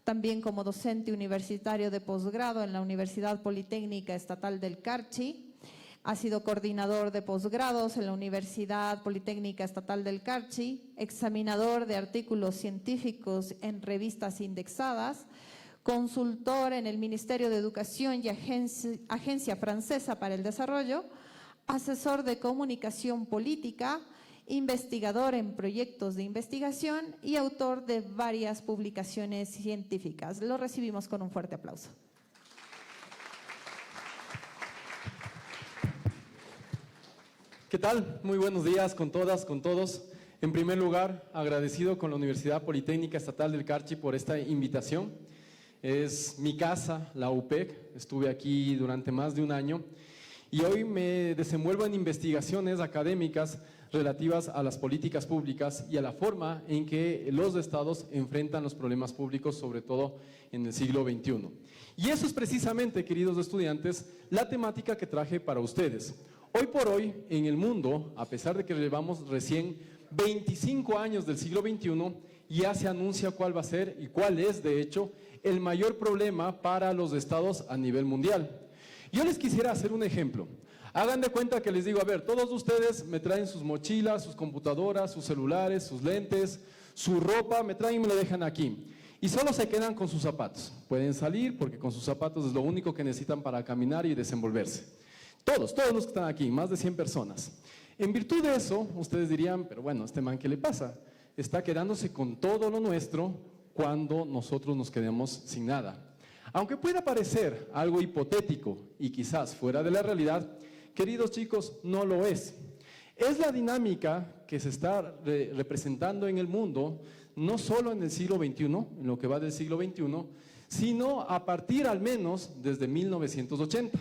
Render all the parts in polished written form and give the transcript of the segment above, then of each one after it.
también como docente universitario de posgrado en la Universidad Politécnica Estatal del Carchi. Ha sido coordinador de posgrados en la Universidad Politécnica Estatal del Carchi, examinador de artículos científicos en revistas indexadas, consultor en el Ministerio de Educación y Agencia Francesa para el Desarrollo, asesor de comunicación política, investigador en proyectos de investigación y autor de varias publicaciones científicas. Lo recibimos con un fuerte aplauso. ¿Qué tal? Muy buenos días con todas, con todos. En primer lugar, agradecido con la Universidad Politécnica Estatal del Carchi por esta invitación. Es mi casa, la UPEC. Estuve aquí durante más de un año y hoy me desenvuelvo en investigaciones académicas relativas a las políticas públicas y a la forma en que los estados enfrentan los problemas públicos, sobre todo en el siglo XXI. Y eso es precisamente, queridos estudiantes, la temática que traje para ustedes. Hoy por hoy, en el mundo, a pesar de que llevamos recién 25 años del siglo XXI, ya se anuncia cuál va a ser y cuál es, de hecho, el mayor problema para los estados a nivel mundial. Yo les quisiera hacer un ejemplo. Hagan de cuenta que les digo, a ver, todos ustedes me traen sus mochilas, sus computadoras, sus celulares, sus lentes, su ropa, me traen y me lo dejan aquí. Y solo se quedan con sus zapatos. Pueden salir porque con sus zapatos es lo único que necesitan para caminar y desenvolverse. Todos los que están aquí, más de 100 personas. En virtud de eso, ustedes dirían, pero bueno, ¿este man qué le pasa? Está quedándose con todo lo nuestro cuando nosotros nos quedemos sin nada. Aunque pueda parecer algo hipotético y quizás fuera de la realidad, queridos chicos, no lo es. Es la dinámica que se está representando en el mundo, no solo en el siglo XXI, en lo que va del siglo XXI, sino a partir al menos desde 1980.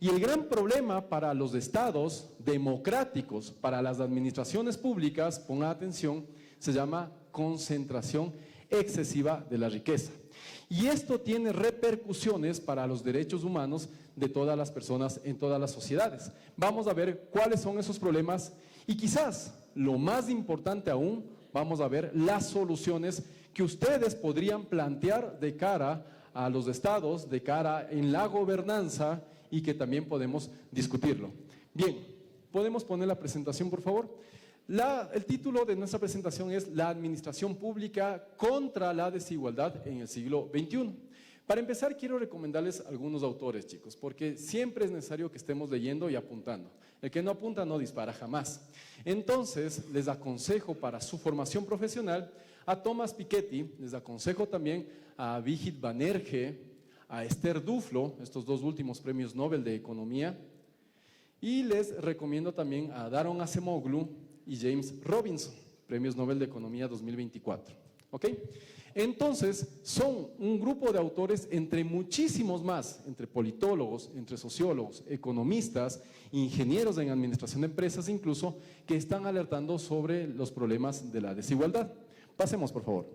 Y el gran problema para los estados democráticos, para las administraciones públicas, pongan atención, se llama concentración excesiva de la riqueza. Y esto tiene repercusiones para los derechos humanos de todas las personas en todas las sociedades. Vamos a ver cuáles son esos problemas y quizás, lo más importante aún, vamos a ver las soluciones que ustedes podrían plantear de cara a los estados, de cara en la gobernanza y que también podemos discutirlo. Bien, ¿podemos poner la presentación, por favor? El título de nuestra presentación es La administración pública contra la desigualdad en el siglo XXI. Para empezar, quiero recomendarles algunos autores, chicos, porque siempre es necesario que estemos leyendo y apuntando. El que no apunta no dispara jamás. Entonces, les aconsejo para su formación profesional a Thomas Piketty, les aconsejo también a Abhijit Banerjee, a Esther Duflo, estos dos últimos premios Nobel de Economía, y les recomiendo también a Daron Acemoglu y James Robinson, premios Nobel de Economía 2024. ¿Ok? Entonces, son un grupo de autores entre muchísimos más, entre politólogos, entre sociólogos, economistas, ingenieros en administración de empresas incluso, que están alertando sobre los problemas de la desigualdad. Pasemos, por favor.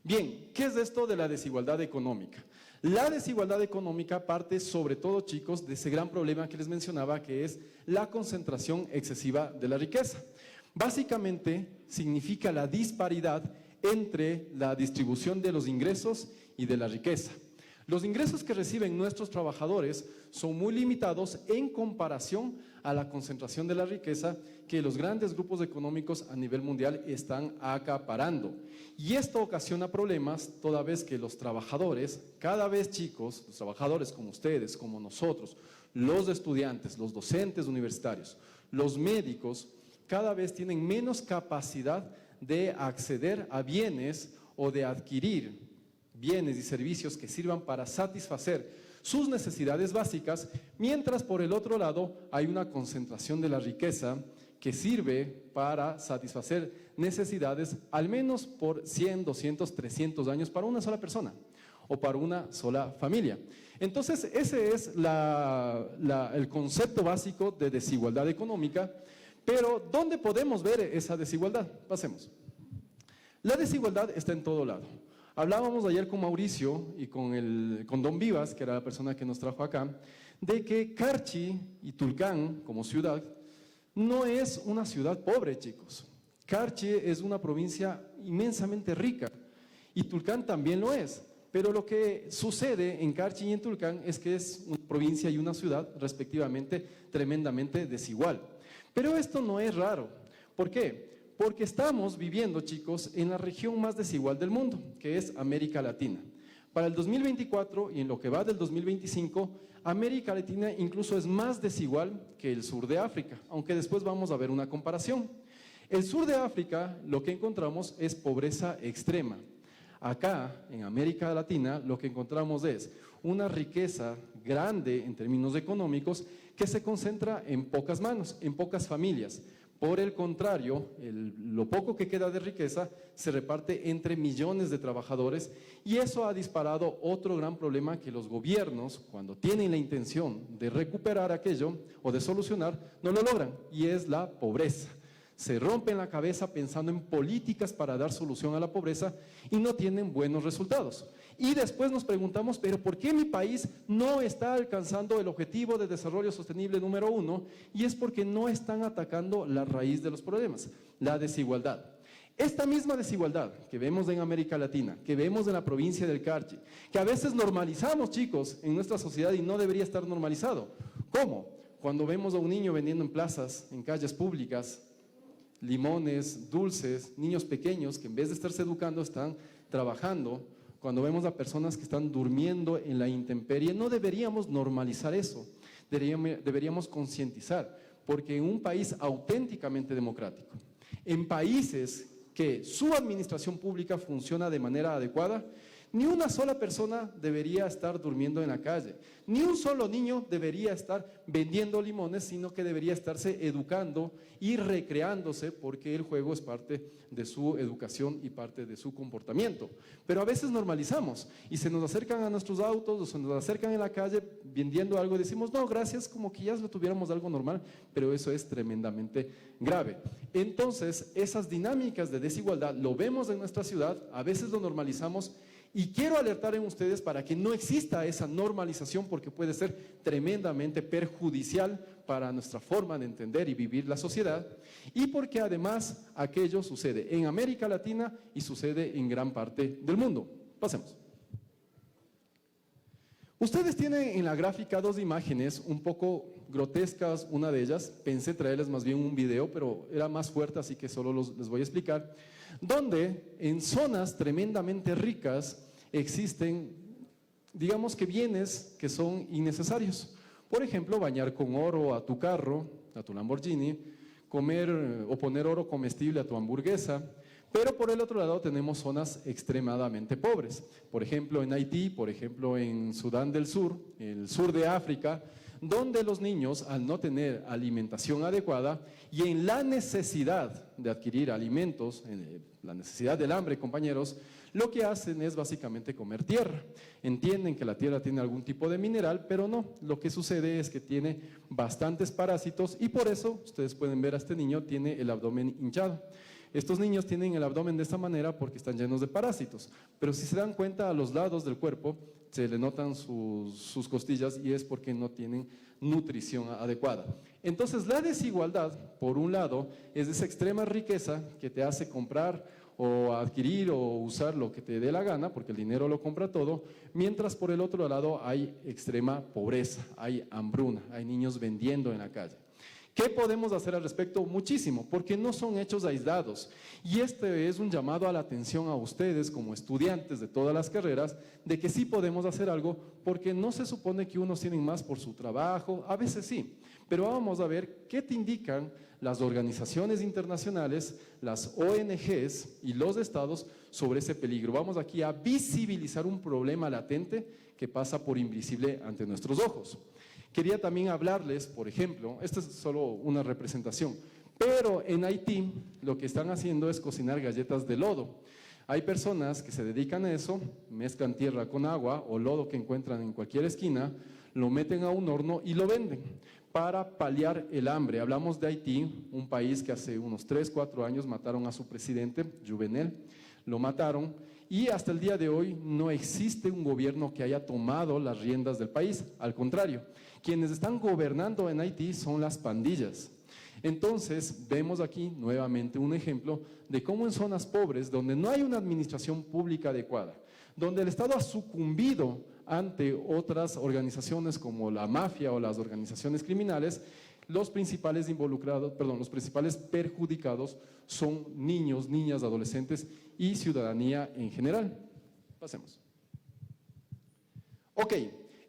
Bien, ¿qué es esto de la desigualdad económica? La desigualdad económica parte sobre todo, chicos, de ese gran problema que les mencionaba, que es la concentración excesiva de la riqueza. Básicamente significa la disparidad entre la distribución de los ingresos y de la riqueza. Los ingresos que reciben nuestros trabajadores son muy limitados en comparación a la concentración de la riqueza que los grandes grupos económicos a nivel mundial están acaparando. Y esto ocasiona problemas toda vez que los trabajadores, cada vez chicos, los trabajadores como ustedes, como nosotros, los estudiantes, los docentes universitarios, los médicos, cada vez tienen menos capacidad de acceder a bienes o de adquirir bienes y servicios que sirvan para satisfacer sus necesidades básicas, mientras por el otro lado hay una concentración de la riqueza que sirve para satisfacer necesidades al menos por 100, 200, 300 años para una sola persona o para una sola familia. Entonces, ese es el concepto básico de desigualdad económica, pero ¿dónde podemos ver esa desigualdad? Pasemos. La desigualdad está en todo lado. Hablábamos ayer con Mauricio y con Don Vivas, que era la persona que nos trajo acá, de que Carchi y Tulcán, como ciudad, no es una ciudad pobre, chicos. Carchi es una provincia inmensamente rica y Tulcán también lo es. Pero lo que sucede en Carchi y en Tulcán es que es una provincia y una ciudad respectivamente tremendamente desigual. Pero esto no es raro. ¿Por qué? Porque estamos viviendo, chicos, en la región más desigual del mundo, que es América Latina. Para el 2024 y en lo que va del 2025, América Latina incluso es más desigual que el sur de África, aunque después vamos a ver una comparación. El sur de África lo que encontramos es pobreza extrema. Acá, en América Latina, lo que encontramos es una riqueza grande en términos económicos que se concentra en pocas manos, en pocas familias. Por el contrario, lo poco que queda de riqueza se reparte entre millones de trabajadores y eso ha disparado otro gran problema que los gobiernos, cuando tienen la intención de recuperar aquello o de solucionar, no lo logran, y es la pobreza. Se rompen la cabeza pensando en políticas para dar solución a la pobreza y no tienen buenos resultados. Y después nos preguntamos, ¿pero por qué mi país no está alcanzando el objetivo de desarrollo sostenible número 1? Y es porque no están atacando la raíz de los problemas, la desigualdad. Esta misma desigualdad que vemos en América Latina, que vemos en la provincia del Carchi, que a veces normalizamos, chicos, en nuestra sociedad y no debería estar normalizado. ¿Cómo? Cuando vemos a un niño vendiendo en plazas, en calles públicas, limones, dulces, niños pequeños que en vez de estarse educando están trabajando. Cuando vemos a personas que están durmiendo en la intemperie, no deberíamos normalizar eso, deberíamos concientizar, porque en un país auténticamente democrático, en países que su administración pública funciona de manera adecuada, ni una sola persona debería estar durmiendo en la calle, ni un solo niño debería estar vendiendo limones, sino que debería estarse educando y recreándose, porque el juego es parte de su educación y parte de su comportamiento. Pero a veces normalizamos y se nos acercan a nuestros autos o se nos acercan en la calle vendiendo algo y decimos, no, gracias, como que ya lo tuviéramos algo normal, pero eso es tremendamente grave. Entonces, esas dinámicas de desigualdad lo vemos en nuestra ciudad, a veces lo normalizamos. Y quiero alertar en ustedes para que no exista esa normalización porque puede ser tremendamente perjudicial para nuestra forma de entender y vivir la sociedad y porque además aquello sucede en América Latina y sucede en gran parte del mundo. Pasemos. Ustedes tienen en la gráfica dos imágenes un poco grotescas, una de ellas, pensé traerles más bien un video, pero era más fuerte, así que solo les voy a explicar, donde en zonas tremendamente ricas existen, digamos que bienes que son innecesarios. Por ejemplo, bañar con oro a tu carro, a tu Lamborghini, comer o poner oro comestible a tu hamburguesa, pero por el otro lado tenemos zonas extremadamente pobres. Por ejemplo, en Haití, por ejemplo, en Sudán del Sur, el sur de África, donde los niños, al no tener alimentación adecuada y en la necesidad de adquirir alimentos, en la necesidad del hambre, compañeros, lo que hacen es básicamente comer tierra. Entienden que la tierra tiene algún tipo de mineral, pero no, lo que sucede es que tiene bastantes parásitos y por eso, ustedes pueden ver a este niño, tiene el abdomen hinchado. Estos niños tienen el abdomen de esta manera porque están llenos de parásitos, pero si se dan cuenta a los lados del cuerpo se le notan sus costillas y es porque no tienen nutrición adecuada. Entonces la desigualdad, por un lado, es esa extrema riqueza que te hace comprar o adquirir o usar lo que te dé la gana, porque el dinero lo compra todo, mientras por el otro lado hay extrema pobreza, hay hambruna, hay niños vendiendo en la calle. ¿Qué podemos hacer al respecto? Muchísimo, porque no son hechos aislados. Y este es un llamado a la atención a ustedes como estudiantes de todas las carreras, de que sí podemos hacer algo, porque no se supone que unos tienen más por su trabajo, a veces sí. Pero vamos a ver qué te indican las organizaciones internacionales, las ONGs y los estados sobre ese peligro. Vamos aquí a visibilizar un problema latente que pasa por invisible ante nuestros ojos. Quería también hablarles, por ejemplo, esta es solo una representación, pero en Haití lo que están haciendo es cocinar galletas de lodo. Hay personas que se dedican a eso, mezclan tierra con agua o lodo que encuentran en cualquier esquina, lo meten a un horno y lo venden para paliar el hambre. Hablamos de Haití, un país que hace unos 3, 4 años mataron a su presidente, Juvenel, lo mataron. Y hasta el día de hoy no existe un gobierno que haya tomado las riendas del país, al contrario, quienes están gobernando en Haití son las pandillas. Entonces, vemos aquí nuevamente un ejemplo de cómo en zonas pobres, donde no hay una administración pública adecuada, donde el Estado ha sucumbido ante otras organizaciones como la mafia o las organizaciones criminales, los principales perjudicados son niños, niñas, adolescentes y ciudadanía en general. Pasemos. Ok,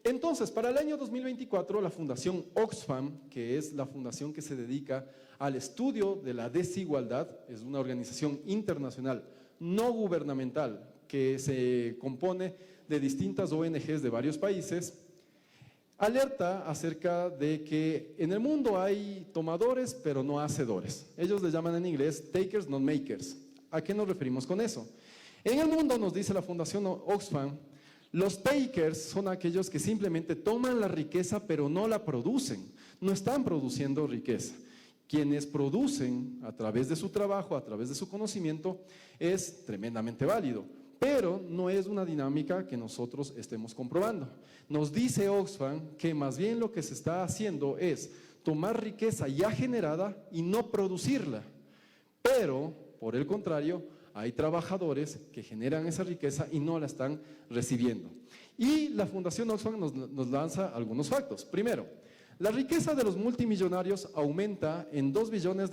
entonces para el año 2024 la Fundación Oxfam, que es la fundación que se dedica al estudio de la desigualdad, es una organización internacional no gubernamental que se compone de distintas ONGs de varios países, alerta acerca de que en el mundo hay tomadores pero no hacedores. Ellos le llaman en inglés takers not makers. ¿A qué nos referimos con eso? En el mundo, nos dice la Fundación Oxfam, los takers son aquellos que simplemente toman la riqueza pero no la producen, no están produciendo riqueza. Quienes producen a través de su trabajo, a través de su conocimiento, es tremendamente válido, pero no es una dinámica que nosotros estemos comprobando. Nos dice Oxfam que más bien lo que se está haciendo es tomar riqueza ya generada y no producirla, pero por el contrario, hay trabajadores que generan esa riqueza y no la están recibiendo. Y la Fundación Oxfam nos lanza algunos factos. Primero, la riqueza de los multimillonarios aumenta en $2 billones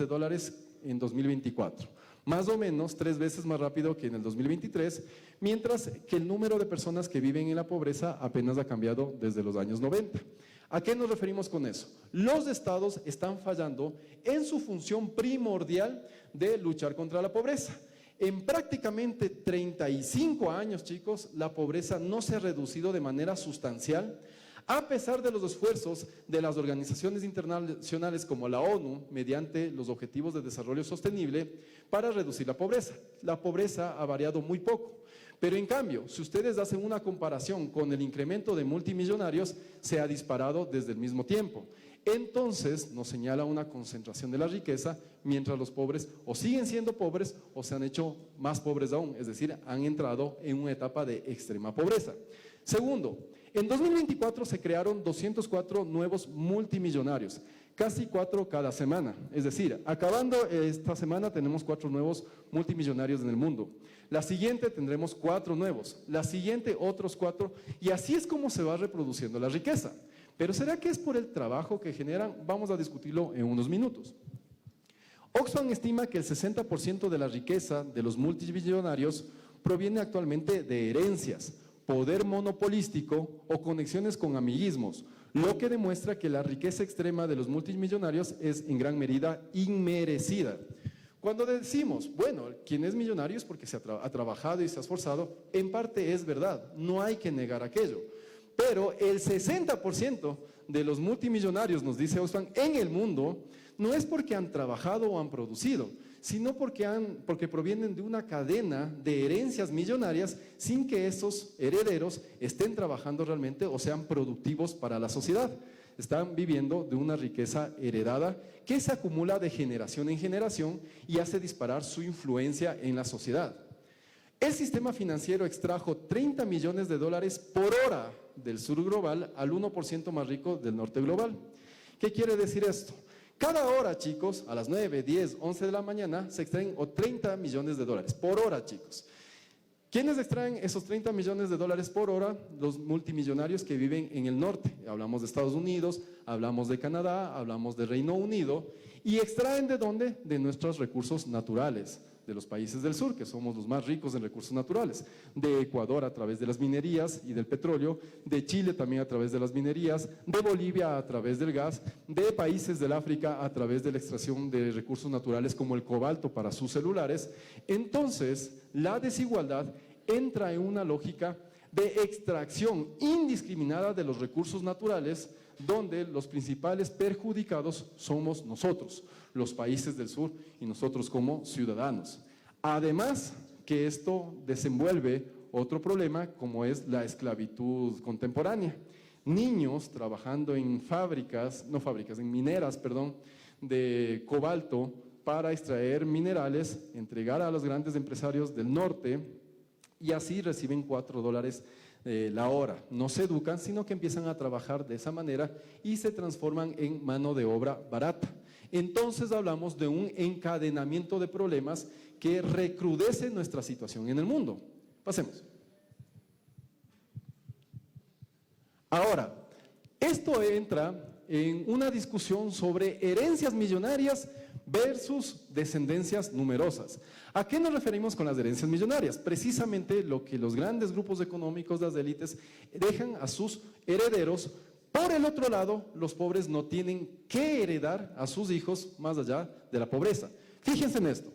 en 2024, más o menos 3 veces más rápido que en el 2023, mientras que el número de personas que viven en la pobreza apenas ha cambiado desde los años 90. ¿A qué nos referimos con eso? Los estados están fallando en su función primordial de luchar contra la pobreza. En prácticamente 35 años, chicos, la pobreza no se ha reducido de manera sustancial, a pesar de los esfuerzos de las organizaciones internacionales como la ONU, mediante los Objetivos de Desarrollo Sostenible, para reducir la pobreza. La pobreza ha variado muy poco, pero en cambio, si ustedes hacen una comparación con el incremento de multimillonarios, se ha disparado desde el mismo tiempo. Entonces, nos señala una concentración de la riqueza, mientras los pobres o siguen siendo pobres o se han hecho más pobres aún, es decir, han entrado en una etapa de extrema pobreza. Segundo, en 2024 se crearon 204 nuevos multimillonarios, casi 4 cada semana. Es decir, acabando esta semana tenemos 4 nuevos multimillonarios en el mundo. La siguiente tendremos 4 nuevos, la siguiente otros 4, y así es como se va reproduciendo la riqueza. Pero ¿será que es por el trabajo que generan? Vamos a discutirlo en unos minutos. Oxfam estima que el 60% de la riqueza de los multimillonarios proviene actualmente de herencias, poder monopolístico o conexiones con amiguismos, lo que demuestra que la riqueza extrema de los multimillonarios es en gran medida inmerecida. Cuando decimos, bueno, quien es millonario es porque se ha trabajado y se ha esforzado, en parte es verdad, no hay que negar aquello. Pero el 60% de los multimillonarios, nos dice Oxfam, en el mundo, no es porque han trabajado o han producido, sino porque provienen de una cadena de herencias millonarias sin que esos herederos estén trabajando realmente o sean productivos para la sociedad. Están viviendo de una riqueza heredada que se acumula de generación en generación y hace disparar su influencia en la sociedad. El sistema financiero extrajo $30 millones por hora del sur global al 1% más rico del norte global. ¿Qué quiere decir esto? Cada hora, chicos, a las 9, 10, 11 de la mañana se extraen $30 millones por hora, chicos. ¿Quiénes extraen esos $30 millones por hora? Los multimillonarios que viven en el norte. Hablamos de Estados Unidos, hablamos de Canadá, hablamos de Reino Unido. ¿Y extraen de dónde? De nuestros recursos naturales, de los países del sur, que somos los más ricos en recursos naturales, de Ecuador a través de las minerías y del petróleo, de Chile también a través de las minerías, de Bolivia a través del gas, de países del África a través de la extracción de recursos naturales como el cobalto para sus celulares. Entonces, la desigualdad entra en una lógica de extracción indiscriminada de los recursos naturales, donde los principales perjudicados somos nosotros, los países del sur y nosotros como ciudadanos. Además que esto desenvuelve otro problema como es la esclavitud contemporánea. Niños trabajando en en mineras, de cobalto para extraer minerales, entregar a los grandes empresarios del norte y así reciben $4 la hora. No se educan, sino que empiezan a trabajar de esa manera y se transforman en mano de obra barata. entonces hablamos de un encadenamiento de problemas que recrudece nuestra situación en el mundo. Pasemos. Ahora, esto entra en una discusión sobre herencias millonarias versus descendencias numerosas. ¿A qué nos referimos con las herencias millonarias? Precisamente lo que los grandes grupos económicos, las élites, dejan a sus herederos. Por el otro lado, los pobres no tienen que heredar a sus hijos más allá de la pobreza. Fíjense en esto.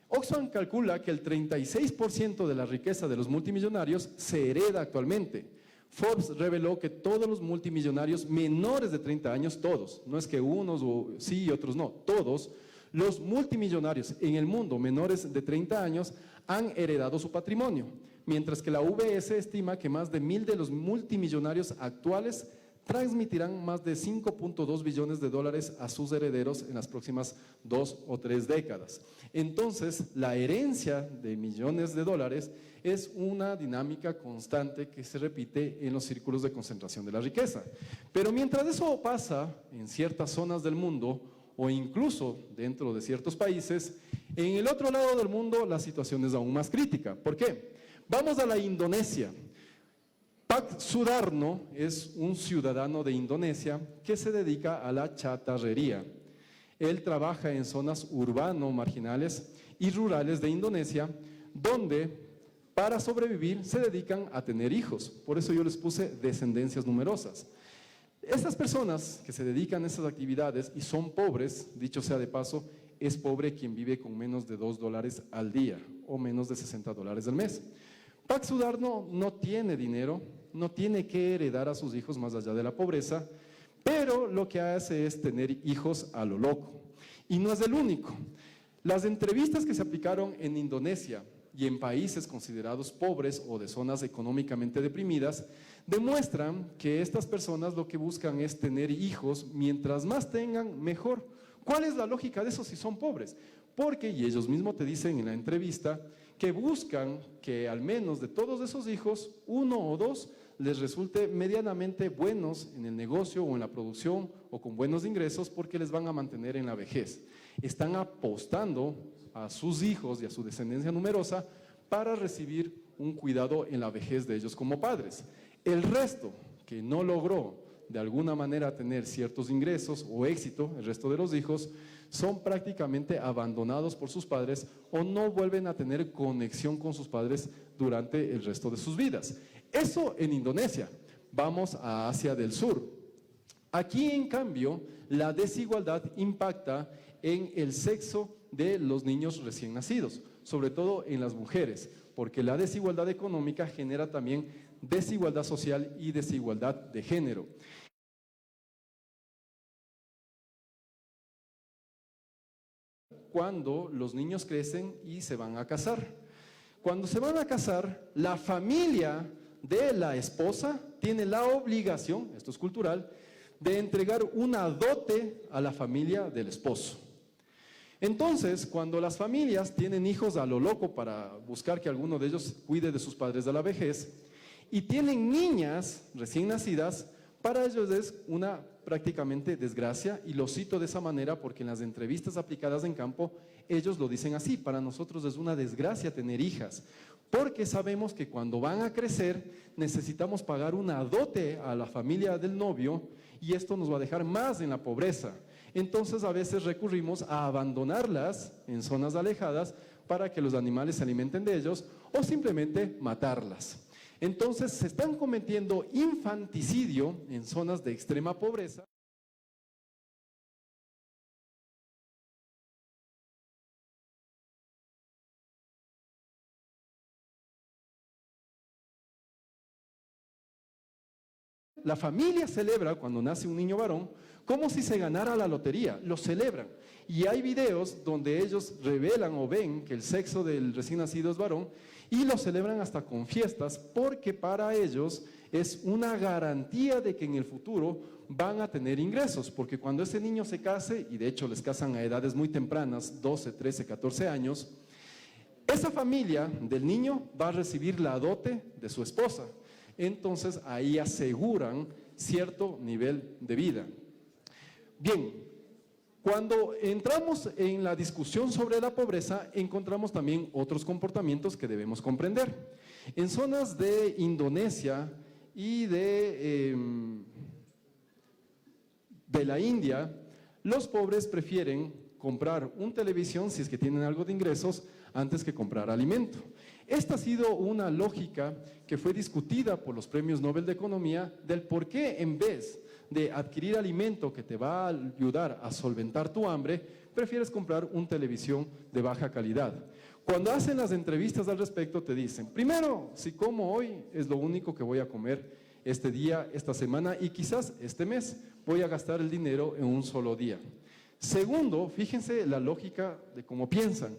Oxfam calcula que el 36% de la riqueza de los multimillonarios se hereda actualmente. Forbes reveló que todos los multimillonarios menores de 30 años, todos, no es que unos sí y otros no, todos los multimillonarios en el mundo menores de 30 años han heredado su patrimonio, mientras que la UBS estima que más de 1,000 de los multimillonarios actuales transmitirán más de 5.2 billones de dólares a sus herederos en las próximas 2 o 3 décadas. Entonces, la herencia de millones de dólares es una dinámica constante que se repite en los círculos de concentración de la riqueza. Pero mientras eso pasa en ciertas zonas del mundo o incluso dentro de ciertos países, en el otro lado del mundo la situación es aún más crítica. ¿Por qué? Vamos a la Indonesia. Pak Sudarno es un ciudadano de Indonesia que se dedica a la chatarrería. Él trabaja en zonas urbano-marginales y rurales de Indonesia, donde para sobrevivir se dedican a tener hijos. Por eso yo les puse descendencias numerosas. Estas personas que se dedican a esas actividades y son pobres, dicho sea de paso, es pobre quien vive con menos de $2 al día o menos de $60 al mes. Pak Sudarno no tiene dinero, no tiene que heredar a sus hijos más allá de la pobreza, pero lo que hace es tener hijos a lo loco. Y no es el único. Las entrevistas que se aplicaron en Indonesia y en países considerados pobres o de zonas económicamente deprimidas, demuestran que estas personas lo que buscan es tener hijos, mientras más tengan, mejor. ¿Cuál es la lógica de eso si son pobres? Porque, y ellos mismos te dicen en la entrevista, que buscan que al menos de todos esos hijos, 1 o 2 les resulte medianamente buenos en el negocio o en la producción o con buenos ingresos porque les van a mantener en la vejez. Están apostando a sus hijos y a su descendencia numerosa para recibir un cuidado en la vejez de ellos como padres. El resto, que no logró de alguna manera tener ciertos ingresos o éxito, el resto de los hijos, son prácticamente abandonados por sus padres o no vuelven a tener conexión con sus padres durante el resto de sus vidas. Eso en Indonesia. Vamos a Asia del Sur. Aquí, en cambio, la desigualdad impacta en el sexo de los niños recién nacidos, sobre todo en las mujeres, porque la desigualdad económica genera también desigualdad social y desigualdad de género. Cuando los niños crecen y se van a casar. Cuando se van a casar, la familia de la esposa tiene la obligación, esto es cultural, de entregar una dote a la familia del esposo. Entonces, cuando las familias tienen hijos a lo loco para buscar que alguno de ellos cuide de sus padres a la vejez, y tienen niñas recién nacidas, para ellos es una prácticamente desgracia, y lo cito de esa manera porque en las entrevistas aplicadas en campo, ellos lo dicen así: para nosotros es una desgracia tener hijas, porque sabemos que cuando van a crecer necesitamos pagar una dote a la familia del novio y esto nos va a dejar más en la pobreza. Entonces a veces recurrimos a abandonarlas en zonas alejadas para que los animales se alimenten de ellos o simplemente matarlas. Entonces se están cometiendo infanticidio en zonas de extrema pobreza. La familia celebra cuando nace un niño varón como si se ganara la lotería, lo celebran. Y hay videos donde ellos revelan o ven que el sexo del recién nacido es varón y lo celebran hasta con fiestas porque para ellos es una garantía de que en el futuro van a tener ingresos, porque cuando ese niño se case, y de hecho les casan a edades muy tempranas, 12, 13, 14 años, esa familia del niño va a recibir la dote de su esposa. Entonces ahí aseguran cierto nivel de vida. Bien, Cuando entramos en la discusión sobre la pobreza, encontramos también otros comportamientos que debemos comprender. En zonas de Indonesia y de la India, los pobres prefieren comprar una televisión, si es que tienen algo de ingresos, antes que comprar alimento. Esta ha sido una lógica que fue discutida por los premios Nobel de Economía del por qué en vez de adquirir alimento que te va a ayudar a solventar tu hambre, prefieres comprar una televisión de baja calidad. Cuando hacen las entrevistas al respecto te dicen, primero, si como hoy es lo único que voy a comer este día, esta semana y quizás este mes, voy a gastar el dinero en un solo día. Segundo, fíjense la lógica de cómo piensan.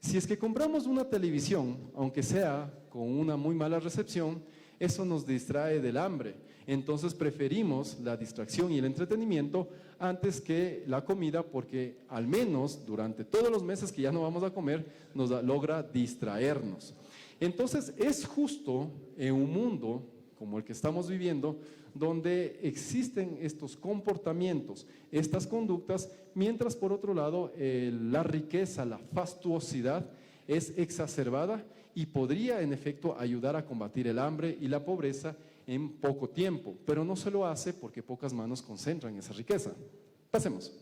Si es que compramos una televisión, aunque sea con una muy mala recepción, eso nos distrae del hambre. Entonces preferimos la distracción y el entretenimiento antes que la comida porque al menos durante todos los meses que ya no vamos a comer nos logra distraernos. Entonces es justo en un mundo como el que estamos viviendo donde existen estos comportamientos, estas conductas, mientras por otro lado la riqueza, la fastuosidad es exacerbada y podría en efecto ayudar a combatir el hambre y la pobreza en poco tiempo, pero no se lo hace porque pocas manos concentran esa riqueza. Pasemos.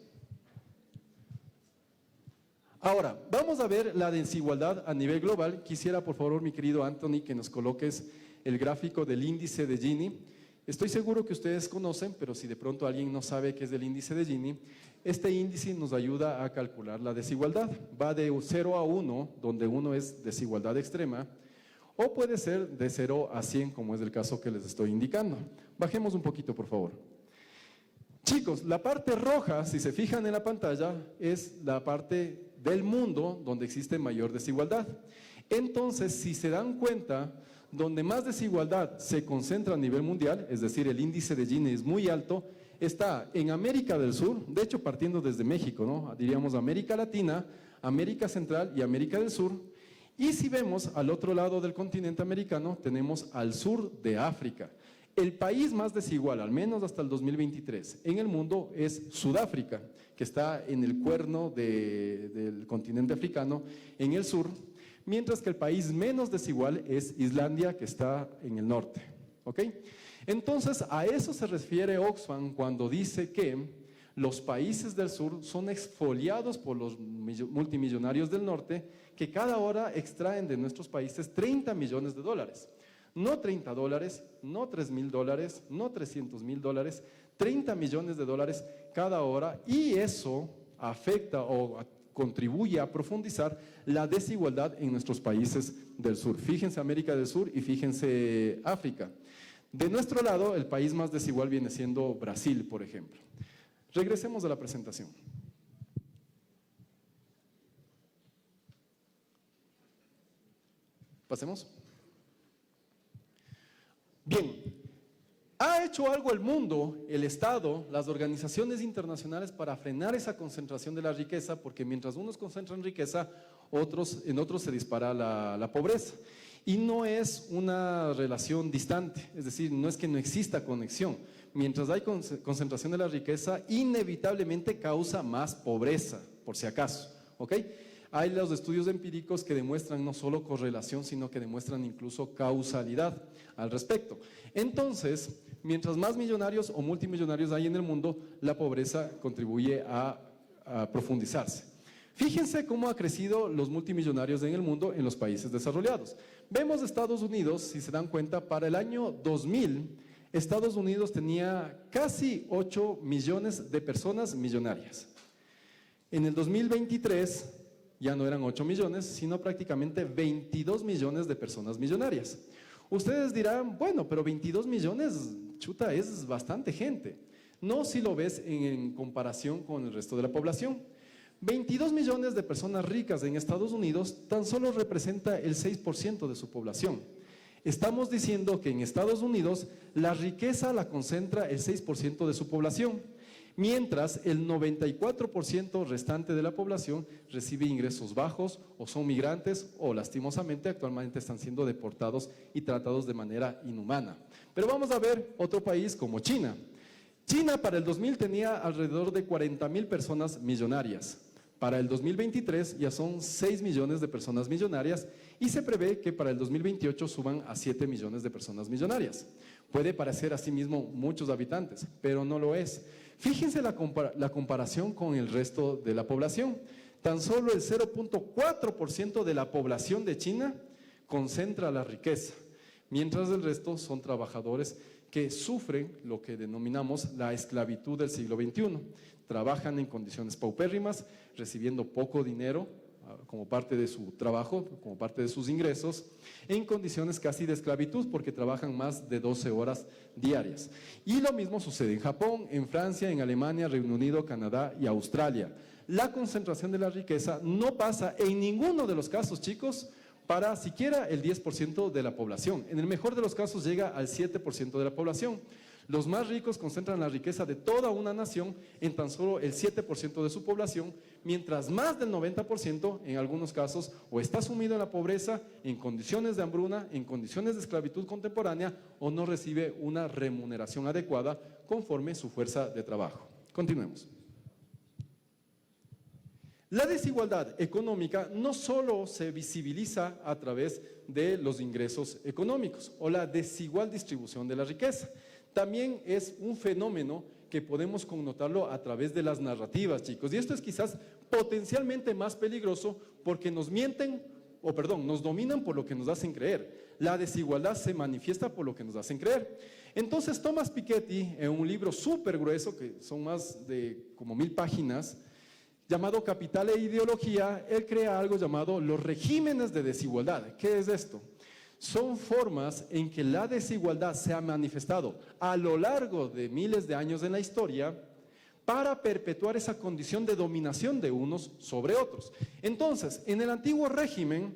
Ahora, vamos a ver la desigualdad a nivel global. Quisiera, por favor, mi querido Anthony, que nos coloques el gráfico del índice de Gini. Estoy seguro que ustedes conocen, pero si de pronto alguien no sabe qué es el índice de Gini, este índice nos ayuda a calcular la desigualdad. Va de 0 a 1, donde 1 es desigualdad extrema, o puede ser de 0 a 100, como es el caso que les estoy indicando. Bajemos un poquito, por favor. Chicos, la parte roja, si se fijan en la pantalla, es la parte del mundo donde existe mayor desigualdad. Entonces, si se dan cuenta, donde más desigualdad se concentra a nivel mundial, es decir, el índice de Gini es muy alto, está en América del Sur, de hecho partiendo desde México, ¿no? Diríamos América Latina, América Central y América del Sur. Y si vemos al otro lado del continente americano, tenemos al sur de África. El país más desigual, al menos hasta el 2023, en el mundo es Sudáfrica, que está en el cuerno del continente africano, en el sur, mientras que el país menos desigual es Islandia, que está en el norte. ¿Ok? Entonces, a eso se refiere Oxfam cuando dice que los países del sur son expoliados por los multimillonarios del norte que cada hora extraen de nuestros países 30 millones de dólares. No 30 dólares, no 3,000 dólares, no 300,000 dólares, 30 millones de dólares cada hora, y eso afecta o contribuye a profundizar la desigualdad en nuestros países del sur. Fíjense América del Sur y fíjense África. De nuestro lado, el país más desigual viene siendo Brasil, por ejemplo. Regresemos a la presentación. Pasemos. Bien, ¿ha hecho algo el mundo, el Estado, las organizaciones internacionales para frenar esa concentración de la riqueza? Porque mientras unos concentran riqueza, en otros se dispara la pobreza. Y no es una relación distante, es decir, no es que no exista conexión. Mientras hay concentración de la riqueza, inevitablemente causa más pobreza, por si acaso, ¿ok? Hay los estudios empíricos que demuestran no solo correlación, sino que demuestran incluso causalidad al respecto. Entonces, mientras más millonarios o multimillonarios hay en el mundo, la pobreza contribuye a profundizarse. Fíjense cómo ha crecido los multimillonarios en el mundo en los países desarrollados. Vemos Estados Unidos, si se dan cuenta, para el año 2000, Estados Unidos tenía casi 8 millones de personas millonarias. En el 2023 ya no eran 8 millones, sino prácticamente 22 millones de personas millonarias. Ustedes dirán, bueno, pero 22 millones, chuta, es bastante gente. No si lo ves en comparación con el resto de la población. 22 millones de personas ricas en Estados Unidos tan solo representa el 6% de su población. Estamos diciendo que en Estados Unidos la riqueza la concentra el 6% de su población, mientras el 94% restante de la población recibe ingresos bajos o son migrantes o lastimosamente actualmente están siendo deportados y tratados de manera inhumana. Pero vamos a ver otro país como China. China para el 2000 tenía alrededor de 40.000 personas millonarias. Para el 2023 ya son 6 millones de personas millonarias y se prevé que para el 2028 suban a 7 millones de personas millonarias. Puede parecer asimismo muchos habitantes, pero no lo es. Fíjense la comparación con el resto de la población. Tan solo el 0.4% de la población de China concentra la riqueza, mientras el resto son trabajadores que sufren lo que denominamos la esclavitud del siglo XXI. Trabajan en condiciones paupérrimas, recibiendo poco dinero como parte de su trabajo, como parte de sus ingresos, en condiciones casi de esclavitud porque trabajan más de 12 horas diarias. Y lo mismo sucede en Japón, en Francia, en Alemania, Reino Unido, Canadá y Australia. La concentración de la riqueza no pasa en ninguno de los casos, chicos, para siquiera el 10% de la población. En el mejor de los casos llega al 7% de la población. Los más ricos concentran la riqueza de toda una nación en tan solo el 7% de su población, mientras más del 90% en algunos casos o está sumido en la pobreza, en condiciones de hambruna, en condiciones de esclavitud contemporánea o no recibe una remuneración adecuada conforme su fuerza de trabajo. Continuemos. La desigualdad económica no solo se visibiliza a través de los ingresos económicos o la desigual distribución de la riqueza, también es un fenómeno que podemos connotarlo a través de las narrativas, chicos. Y esto es quizás potencialmente más peligroso porque nos mienten, nos dominan por lo que nos hacen creer. La desigualdad se manifiesta por lo que nos hacen creer. Entonces Thomas Piketty, en un libro súper grueso, que son más de como 1000 páginas, llamado Capital e Ideología, él crea algo llamado los regímenes de desigualdad. ¿Qué es esto? Son formas en que la desigualdad se ha manifestado a lo largo de miles de años en la historia para perpetuar esa condición de dominación de unos sobre otros. Entonces, en el antiguo régimen,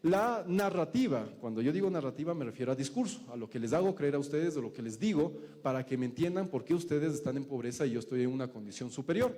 la narrativa, cuando yo digo narrativa me refiero a discurso, a lo que les hago creer a ustedes, o lo que les digo, para que me entiendan por qué ustedes están en pobreza y yo estoy en una condición superior.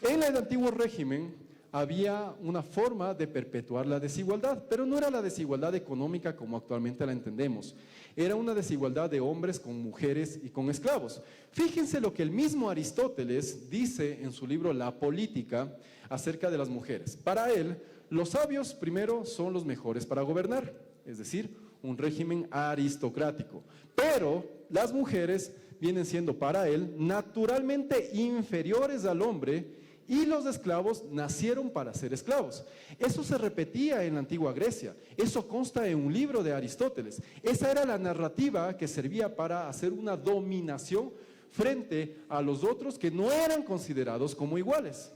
En el antiguo régimen había una forma de perpetuar la desigualdad, pero no era la desigualdad económica como actualmente la entendemos. Era una desigualdad de hombres con mujeres y con esclavos. Fíjense lo que el mismo Aristóteles dice en su libro La Política acerca de las mujeres. Para él, los sabios primero son los mejores para gobernar, es decir, un régimen aristocrático. Pero las mujeres vienen siendo para él naturalmente inferiores al hombre y los esclavos nacieron para ser esclavos. Eso se repetía en la antigua Grecia, eso consta en un libro de Aristóteles. Esa era la narrativa que servía para hacer una dominación frente a los otros que no eran considerados como iguales.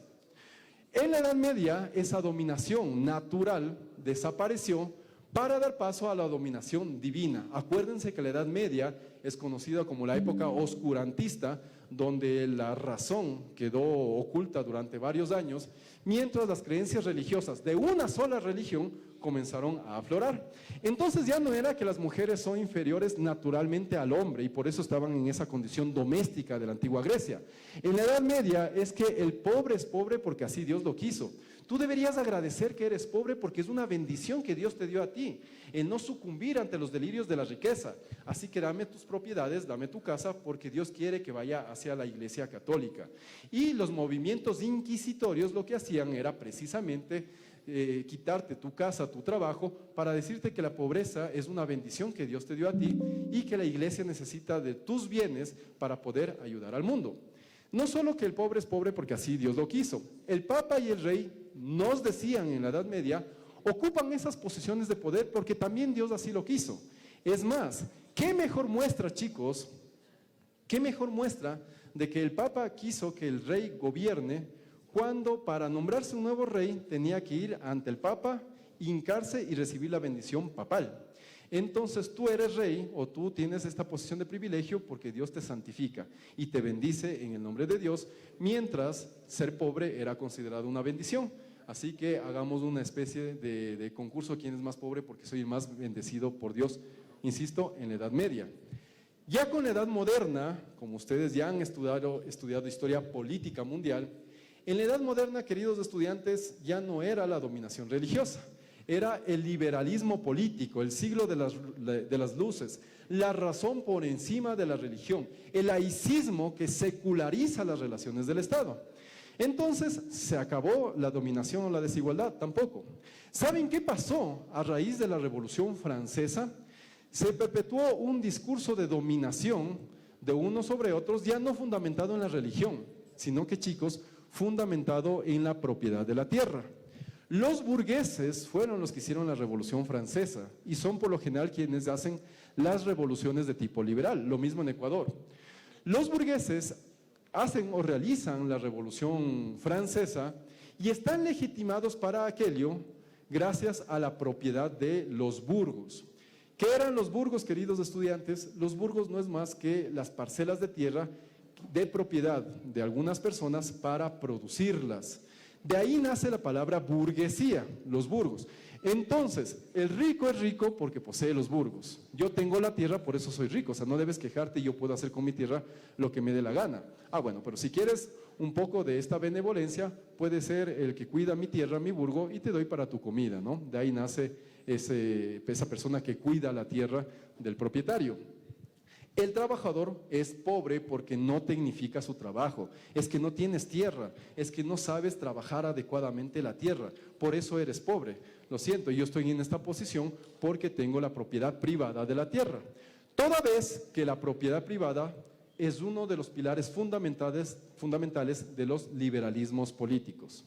En la Edad Media, esa dominación natural desapareció para dar paso a la dominación divina. Acuérdense que la Edad Media es conocida como la época oscurantista, donde la razón quedó oculta durante varios años, mientras las creencias religiosas de una sola religión comenzaron a aflorar. Entonces ya no era que las mujeres son inferiores naturalmente al hombre y por eso estaban en esa condición doméstica de la antigua Grecia. En la Edad Media es que el pobre es pobre porque así Dios lo quiso. Tú deberías agradecer que eres pobre porque es una bendición que Dios te dio a ti, el no sucumbir ante los delirios de la riqueza. Así que dame tus propiedades, dame tu casa, porque Dios quiere que vaya hacia la Iglesia Católica. Y los movimientos inquisitorios lo que hacían era precisamente quitarte tu casa, tu trabajo, para decirte que la pobreza es una bendición que Dios te dio a ti y que la Iglesia necesita de tus bienes para poder ayudar al mundo. No solo que el pobre es pobre porque así Dios lo quiso, el Papa y el Rey nos decían en la Edad Media, ocupan esas posiciones de poder porque también Dios así lo quiso. Es más, ¿qué mejor muestra, chicos? ¿Qué mejor muestra de que el Papa quiso que el Rey gobierne cuando para nombrarse un nuevo rey tenía que ir ante el Papa, hincarse y recibir la bendición papal? Entonces tú eres rey o tú tienes esta posición de privilegio porque Dios te santifica y te bendice en el nombre de Dios, mientras ser pobre era considerado una bendición. Así que hagamos una especie de concurso, ¿quién es más pobre? Porque soy el más bendecido por Dios, insisto, en la Edad Media. Ya con la Edad Moderna, como ustedes ya han estudiado historia política mundial, en la Edad Moderna, queridos estudiantes, ya no era la dominación religiosa. Era el liberalismo político, el siglo de las luces, la razón por encima de la religión, el laicismo que seculariza las relaciones del Estado. Entonces, ¿se acabó la dominación o la desigualdad? Tampoco. ¿Saben qué pasó a raíz de la Revolución Francesa? Se perpetuó un discurso de dominación de unos sobre otros, ya no fundamentado en la religión, sino que, chicos, fundamentado en la propiedad de la tierra. Los burgueses fueron los que hicieron la Revolución Francesa y son por lo general quienes hacen las revoluciones de tipo liberal, lo mismo en Ecuador. Los burgueses hacen o realizan la Revolución Francesa y están legitimados para aquello gracias a la propiedad de los burgos. ¿Qué eran los burgos, queridos estudiantes? Los burgos no es más que las parcelas de tierra de propiedad de algunas personas para producirlas. De ahí nace la palabra burguesía, los burgos. Entonces, el rico es rico porque posee los burgos. Yo tengo la tierra, por eso soy rico. O sea, no debes quejarte, yo puedo hacer con mi tierra lo que me dé la gana. Ah, bueno, pero si quieres un poco de esta benevolencia, puede ser el que cuida mi tierra, mi burgo, y te doy para tu comida, ¿no? De ahí nace esa persona que cuida la tierra del propietario. El trabajador es pobre porque no tecnifica su trabajo, es que no tienes tierra, es que no sabes trabajar adecuadamente la tierra, por eso eres pobre. Lo siento, yo estoy en esta posición porque tengo la propiedad privada de la tierra. Toda vez que la propiedad privada es uno de los pilares fundamentales de los liberalismos políticos.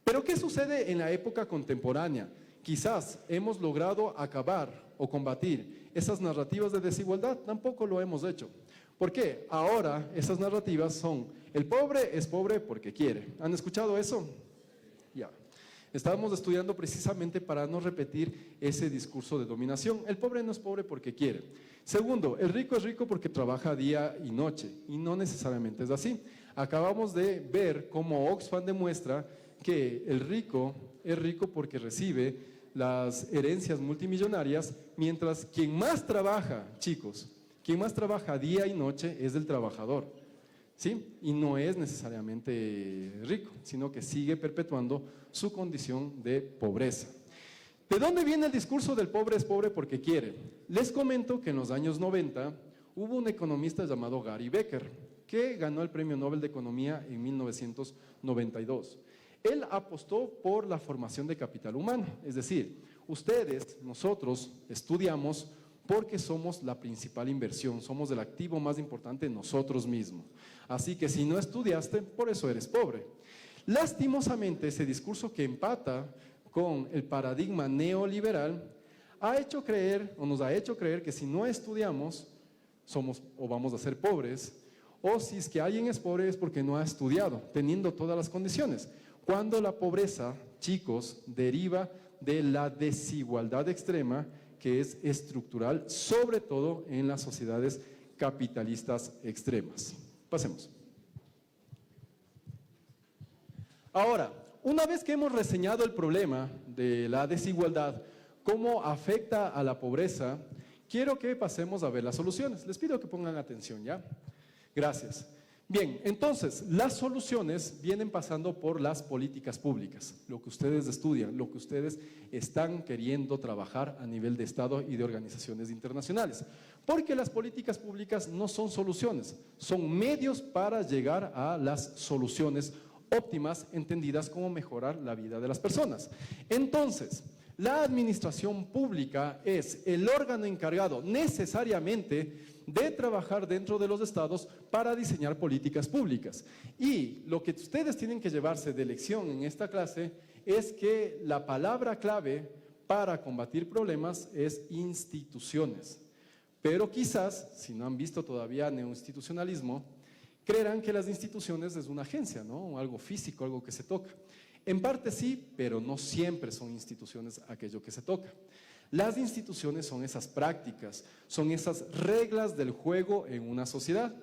Pero ¿qué sucede en la época contemporánea? Quizás hemos logrado acabar o combatir esas narrativas de desigualdad, tampoco lo hemos hecho. ¿Por qué? Ahora esas narrativas son, el pobre es pobre porque quiere. ¿Han escuchado eso? Ya. Estábamos estudiando precisamente para no repetir ese discurso de dominación. El pobre no es pobre porque quiere. Segundo, el rico es rico porque trabaja día y noche, y no necesariamente es así. Acabamos de ver cómo Oxfam demuestra que el rico es rico porque recibe las herencias multimillonarias, mientras quien más trabaja, chicos, quien más trabaja día y noche es el trabajador, ¿sí? Y no es necesariamente rico, sino que sigue perpetuando su condición de pobreza. ¿De dónde viene el discurso del pobre es pobre porque quiere? Les comento que en los años 90 hubo un economista llamado Gary Becker, que ganó el Premio Nobel de Economía en 1992. Él apostó por la formación de capital humano, es decir, ustedes, nosotros, estudiamos porque somos la principal inversión, somos el activo más importante nosotros mismos. Así que si no estudiaste, por eso eres pobre. Lastimosamente, ese discurso que empata con el paradigma neoliberal ha hecho creer, o nos ha hecho creer que si no estudiamos, somos o vamos a ser pobres, o si es que alguien es pobre es porque no ha estudiado, teniendo todas las condiciones. Cuando la pobreza, chicos, deriva de la desigualdad extrema que es estructural, sobre todo en las sociedades capitalistas extremas. Pasemos. Ahora, una vez que hemos reseñado el problema de la desigualdad, cómo afecta a la pobreza, quiero que pasemos a ver las soluciones. Les pido que pongan atención, ¿ya? Gracias. Bien, entonces, las soluciones vienen pasando por las políticas públicas, lo que ustedes estudian, lo que ustedes están queriendo trabajar a nivel de Estado y de organizaciones internacionales. Porque las políticas públicas no son soluciones, son medios para llegar a las soluciones óptimas, entendidas como mejorar la vida de las personas. Entonces, la administración pública es el órgano encargado necesariamente de trabajar dentro de los estados para diseñar políticas públicas. Y lo que ustedes tienen que llevarse de lección en esta clase es que la palabra clave para combatir problemas es instituciones. Pero quizás, si no han visto todavía neoinstitucionalismo, creerán que las instituciones es una agencia, ¿no? Algo físico, algo que se toca. En parte sí, pero no siempre son instituciones aquello que se toca. Las instituciones son esas prácticas, son esas reglas del juego en una sociedad.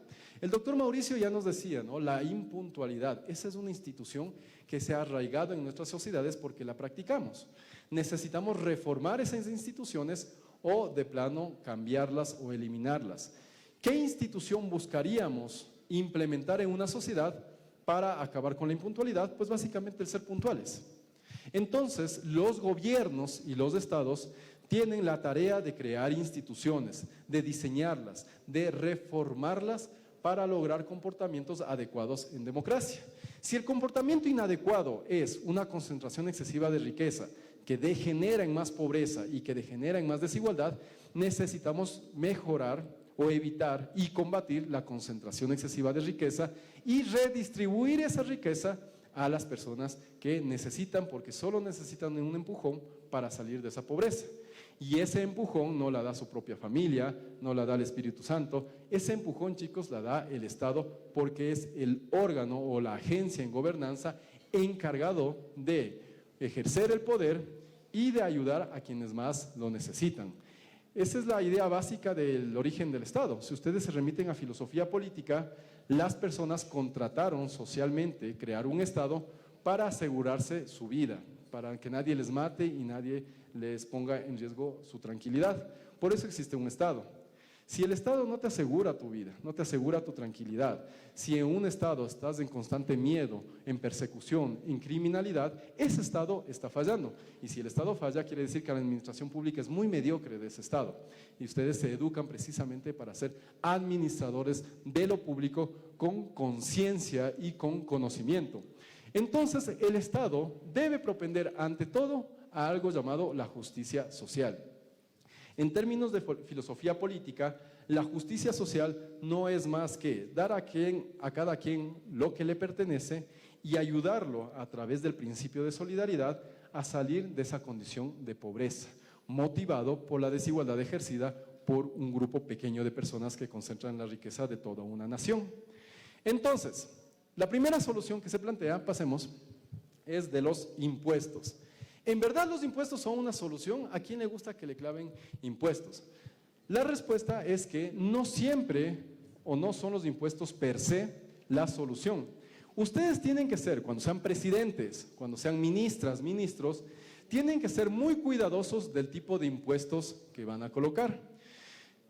El doctor Mauricio ya nos decía, ¿no? La impuntualidad, esa es una institución que se ha arraigado en nuestras sociedades porque la practicamos. Necesitamos reformar esas instituciones o de plano cambiarlas o eliminarlas. ¿Qué institución buscaríamos implementar en una sociedad para acabar con la impuntualidad? Pues básicamente el ser puntuales. Entonces, los gobiernos y los estados tienen la tarea de crear instituciones, de diseñarlas, de reformarlas para lograr comportamientos adecuados en democracia. Si el comportamiento inadecuado es una concentración excesiva de riqueza que degenera en más pobreza y que degenera en más desigualdad, necesitamos mejorar o evitar y combatir la concentración excesiva de riqueza y redistribuir esa riqueza a las personas que necesitan, porque solo necesitan un empujón para salir de esa pobreza. Y ese empujón no la da su propia familia, no la da el Espíritu Santo. Ese empujón, chicos, la da el Estado, porque es el órgano o la agencia en gobernanza encargado de ejercer el poder y de ayudar a quienes más lo necesitan. Esa es la idea básica del origen del Estado. Si ustedes se remiten a filosofía política, las personas contrataron socialmente crear un Estado para asegurarse su vida, para que nadie les mate y nadie les ponga en riesgo su tranquilidad. Por eso existe un Estado. Si el Estado no te asegura tu vida, no te asegura tu tranquilidad, si en un Estado estás en constante miedo, en persecución, en criminalidad, ese Estado está fallando. Y si el Estado falla, quiere decir que la administración pública es muy mediocre de ese Estado. Y ustedes se educan precisamente para ser administradores de lo público con conciencia y con conocimiento. Entonces, el Estado debe propender ante todo a algo llamado la justicia social. En términos de filosofía política, la justicia social no es más que dar a cada quien lo que le pertenece y ayudarlo a través del principio de solidaridad a salir de esa condición de pobreza, motivado por la desigualdad ejercida por un grupo pequeño de personas que concentran la riqueza de toda una nación. Entonces, la primera solución que se plantea, pasemos, es de los impuestos. ¿En verdad los impuestos son una solución? ¿A quién le gusta que le claven impuestos? La respuesta es que no siempre o no son los impuestos per se la solución. Ustedes tienen que ser, cuando sean presidentes, cuando sean ministras, ministros, tienen que ser muy cuidadosos del tipo de impuestos que van a colocar.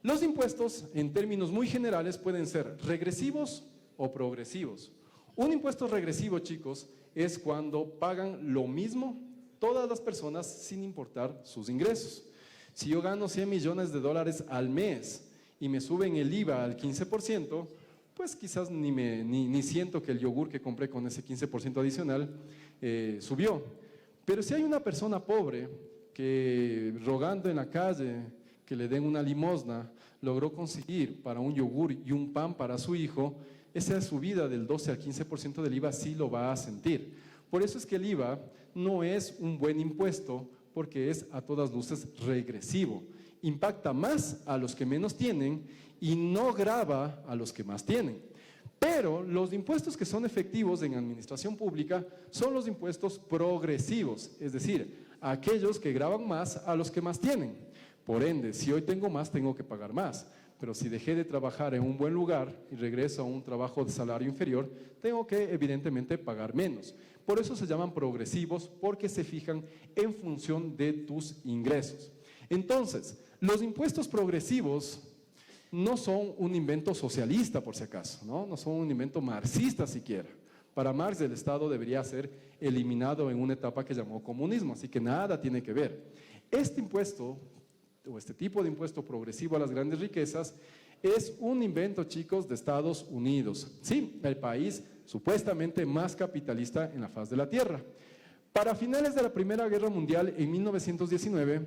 Los impuestos, en términos muy generales, pueden ser regresivos o progresivos. Un impuesto regresivo, chicos, es cuando pagan lo mismo todas las personas sin importar sus ingresos. Si yo gano 100 millones de dólares al mes y me suben el IVA al 15%, pues quizás ni siento que el yogur que compré con ese 15% adicional subió. Pero si hay una persona pobre que rogando en la calle que le den una limosna logró conseguir para un yogur y un pan para su hijo, esa subida del 12 al 15% del IVA sí lo va a sentir. Por eso es que el IVA no es un buen impuesto, porque es a todas luces regresivo. Impacta más a los que menos tienen y no grava a los que más tienen. Pero los impuestos que son efectivos en administración pública son los impuestos progresivos, es decir, aquellos que gravan más a los que más tienen. Por ende, si hoy tengo más, tengo que pagar más. Pero si dejé de trabajar en un buen lugar y regreso a un trabajo de salario inferior, tengo que evidentemente pagar menos. Por eso se llaman progresivos, porque se fijan en función de tus ingresos. Entonces, los impuestos progresivos no son un invento socialista, por si acaso, no son un invento marxista siquiera. Para Marx, el Estado debería ser eliminado en una etapa que llamó comunismo, así que nada tiene que ver. Este impuesto, o este tipo de impuesto progresivo a las grandes riquezas, es un invento, chicos, de Estados Unidos. Sí, el país supuestamente más capitalista en la faz de la Tierra. Para finales de la Primera Guerra Mundial, en 1919,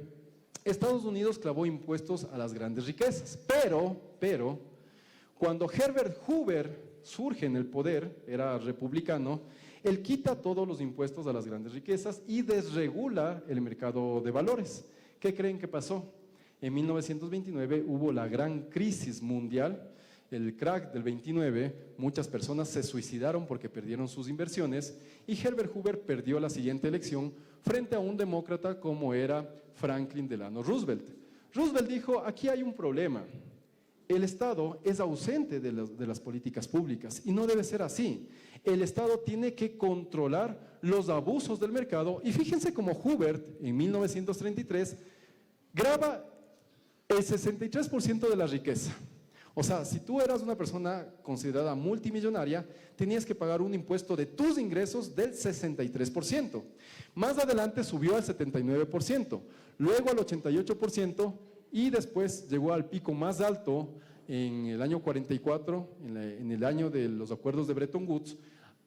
Estados Unidos clavó impuestos a las grandes riquezas. Pero, cuando Herbert Hoover surge en el poder, era republicano, él quita todos los impuestos a las grandes riquezas y desregula el mercado de valores. ¿Qué creen que pasó? En 1929 hubo la gran crisis mundial, el crack del 29, muchas personas se suicidaron porque perdieron sus inversiones y Herbert Hoover perdió la siguiente elección frente a un demócrata como era Franklin Delano Roosevelt. Roosevelt dijo, aquí hay un problema, el Estado es ausente de las políticas públicas y no debe ser así. El Estado tiene que controlar los abusos del mercado y fíjense cómo Hoover en 1933 graba el 63% de la riqueza. O sea, si tú eras una persona considerada multimillonaria, tenías que pagar un impuesto de tus ingresos del 63%. Más adelante subió al 79%, luego al 88% y después llegó al pico más alto en el año 44, en el año de los acuerdos de Bretton Woods,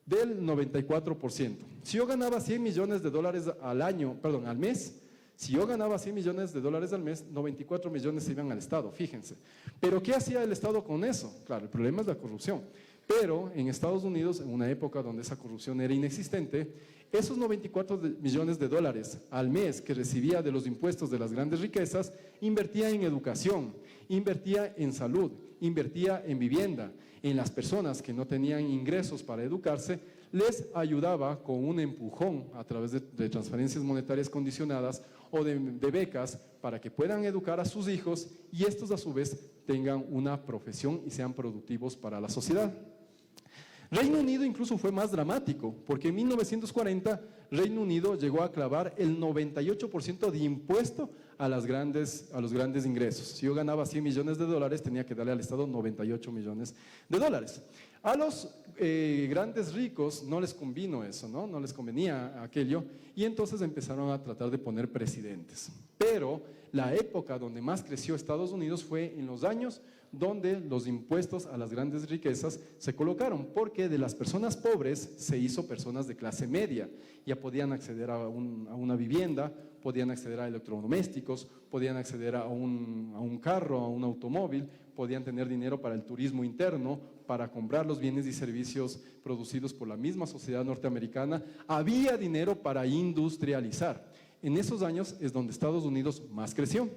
del 94%. Si yo ganaba 100 millones de dólares al mes, si yo ganaba 100 millones de dólares al mes, 94 millones se iban al Estado, fíjense. ¿Pero qué hacía el Estado con eso? Claro, el problema es la corrupción. Pero en Estados Unidos, en una época donde esa corrupción era inexistente, esos 94 millones de dólares al mes que recibía de los impuestos de las grandes riquezas, invertía en educación, invertía en salud, invertía en vivienda, en las personas que no tenían ingresos para educarse, les ayudaba con un empujón a través de transferencias monetarias condicionadas o de becas para que puedan educar a sus hijos y estos a su vez tengan una profesión y sean productivos para la sociedad. Reino Unido incluso fue más dramático, porque en 1940 Reino Unido llegó a clavar el 98% de impuesto a los grandes ingresos. Si yo ganaba 100 millones de dólares, tenía que darle al Estado 98 millones de dólares. A los grandes ricos no les convino eso, ¿no? No les convenía aquello, y entonces empezaron a tratar de poner presidentes. Pero la época donde más creció Estados Unidos fue en los años donde los impuestos a las grandes riquezas se colocaron, porque de las personas pobres se hizo personas de clase media, ya podían acceder a una vivienda, podían acceder a electrodomésticos, podían acceder a un carro, a un automóvil, podían tener dinero para el turismo interno, para comprar los bienes y servicios producidos por la misma sociedad norteamericana, había dinero para industrializar. En esos años es donde Estados Unidos más creció.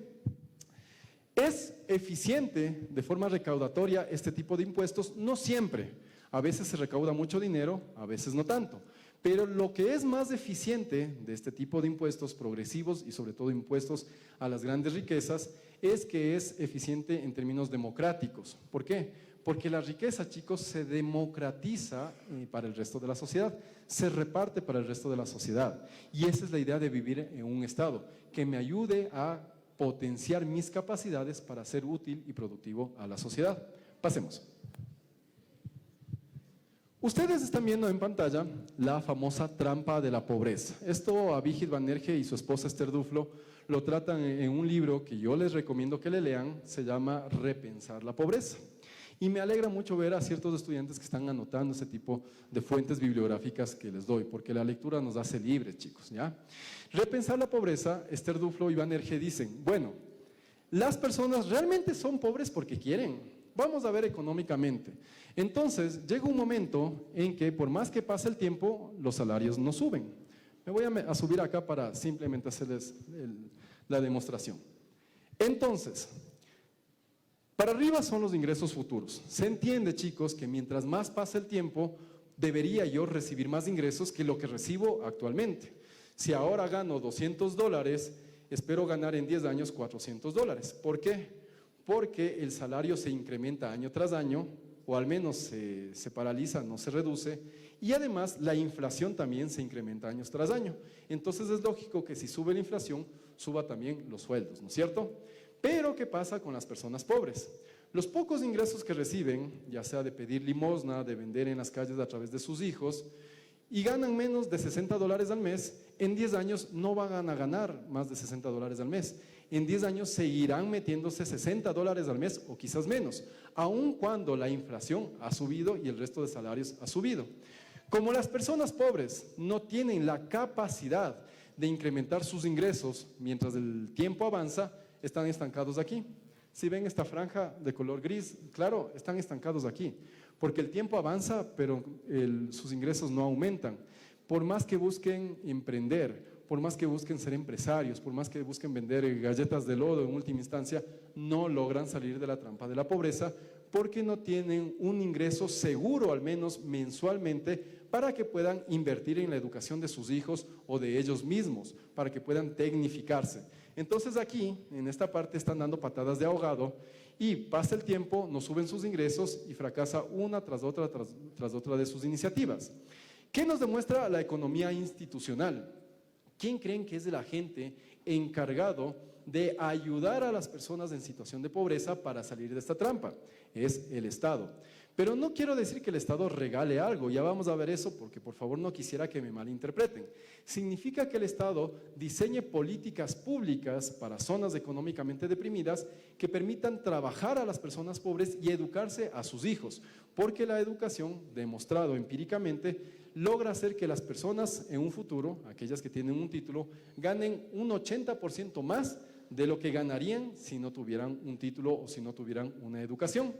¿Es eficiente de forma recaudatoria este tipo de impuestos? No siempre. A veces se recauda mucho dinero, a veces no tanto. Pero lo que es más eficiente de este tipo de impuestos progresivos y sobre todo impuestos a las grandes riquezas es que es eficiente en términos democráticos. ¿Por qué? Porque la riqueza, chicos, se democratiza para el resto de la sociedad, se reparte para el resto de la sociedad. Y esa es la idea de vivir en un Estado, que me ayude a potenciar mis capacidades para ser útil y productivo a la sociedad. Pasemos. Ustedes están viendo en pantalla la famosa trampa de la pobreza. Esto Abhijit Banerjee y su esposa Esther Duflo lo tratan en un libro que yo les recomiendo que le lean, se llama Repensar la pobreza. Y me alegra mucho ver a ciertos estudiantes que están anotando ese tipo de fuentes bibliográficas que les doy, porque la lectura nos hace libres, chicos, ¿ya? Repensar la pobreza, Esther Duflo y Banerjee dicen, bueno, las personas realmente son pobres porque quieren. Vamos a ver económicamente. Entonces, llega un momento en que por más que pase el tiempo, los salarios no suben. Me voy a subir acá para simplemente hacerles la demostración. Entonces, para arriba son los ingresos futuros. Se entiende, chicos, que mientras más pasa el tiempo, debería yo recibir más ingresos que lo que recibo actualmente. Si ahora gano $200, espero ganar en 10 años $400. ¿Por qué? Porque el salario se incrementa año tras año, o al menos se paraliza, no se reduce, y además la inflación también se incrementa año tras año. Entonces es lógico que si sube la inflación, suba también los sueldos, ¿no es cierto? Pero ¿qué pasa con las personas pobres? Los pocos ingresos que reciben, ya sea de pedir limosna, de vender en las calles a través de sus hijos, y ganan menos de $60 al mes, en 10 años no van a ganar más de $60 al mes. En 10 años seguirán metiéndose $60 al mes o quizás menos, aun cuando la inflación ha subido y el resto de salarios ha subido. Como las personas pobres no tienen la capacidad de incrementar sus ingresos mientras el tiempo avanza, están estancados aquí. Si ven esta franja de color gris, claro, están estancados aquí, porque el tiempo avanza, pero sus ingresos no aumentan. Por más que busquen emprender, por más que busquen ser empresarios, por más que busquen vender galletas de lodo en última instancia, no logran salir de la trampa de la pobreza porque no tienen un ingreso seguro, al menos mensualmente, para que puedan invertir en la educación de sus hijos o de ellos mismos, para que puedan tecnificarse. Entonces aquí, en esta parte, están dando patadas de ahogado y pasa el tiempo, no suben sus ingresos y fracasa una tras otra de sus iniciativas. ¿Qué nos demuestra la economía institucional? ¿Quién creen que es el agente encargado de ayudar a las personas en situación de pobreza para salir de esta trampa, es el Estado. Pero no quiero decir que el Estado regale algo, ya vamos a ver eso porque por favor no quisiera que me malinterpreten. Significa que el Estado diseñe políticas públicas para zonas económicamente deprimidas que permitan trabajar a las personas pobres y educarse a sus hijos, porque la educación, demostrado empíricamente, logra hacer que las personas en un futuro, aquellas que tienen un título, ganen un 80% más de lo que ganarían si no tuvieran un título o si no tuvieran una educación.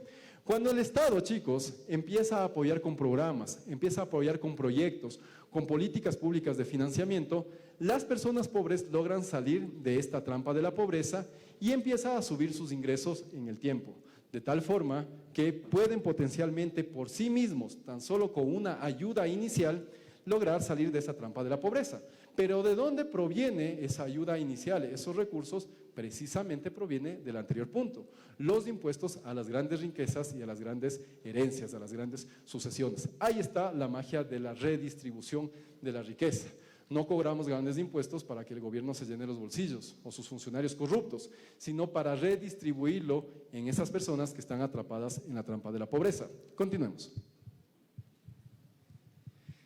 Cuando el Estado, chicos, empieza a apoyar con programas, empieza a apoyar con proyectos, con políticas públicas de financiamiento, las personas pobres logran salir de esta trampa de la pobreza y empieza a subir sus ingresos en el tiempo, de tal forma que pueden potencialmente por sí mismos, tan solo con una ayuda inicial, lograr salir de esa trampa de la pobreza. Pero ¿de dónde proviene esa ayuda inicial? Esos recursos precisamente proviene del anterior punto, los impuestos a las grandes riquezas y a las grandes herencias, a las grandes sucesiones. Ahí está la magia de la redistribución de la riqueza. No cobramos grandes impuestos para que el gobierno se llene los bolsillos o sus funcionarios corruptos, sino para redistribuirlo en esas personas que están atrapadas en la trampa de la pobreza. Continuemos.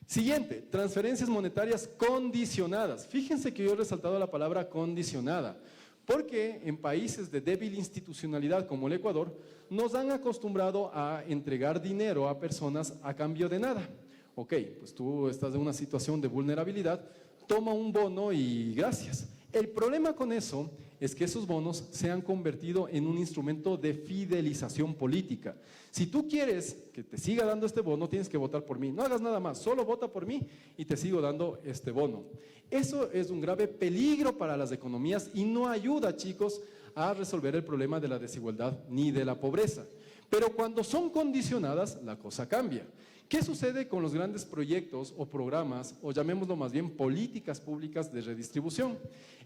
Siguiente, transferencias monetarias condicionadas. Fíjense que yo he resaltado la palabra condicionada, porque en países de débil institucionalidad como el Ecuador, nos han acostumbrado a entregar dinero a personas a cambio de nada. Ok, pues tú estás en una situación de vulnerabilidad, toma un bono y gracias. El problema con eso es que esos bonos se han convertido en un instrumento de fidelización política. Si tú quieres que te siga dando este bono, tienes que votar por mí. No hagas nada más, solo vota por mí y te sigo dando este bono. Eso es un grave peligro para las economías y no ayuda, chicos, a resolver el problema de la desigualdad ni de la pobreza. Pero cuando son condicionadas, la cosa cambia. ¿Qué sucede con los grandes proyectos o programas, o llamémoslo más bien políticas públicas de redistribución?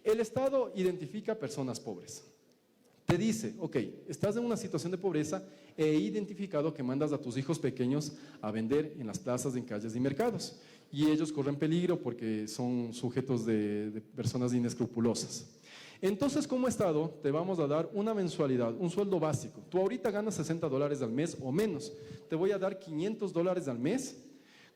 El Estado identifica personas pobres. Te dice, ok, estás en una situación de pobreza, he identificado que mandas a tus hijos pequeños a vender en las plazas, en calles y mercados. Y ellos corren peligro porque son sujetos de personas inescrupulosas. Entonces, como Estado, te vamos a dar una mensualidad, un sueldo básico. Tú ahorita ganas $60 al mes o menos. Te voy a dar $500 al mes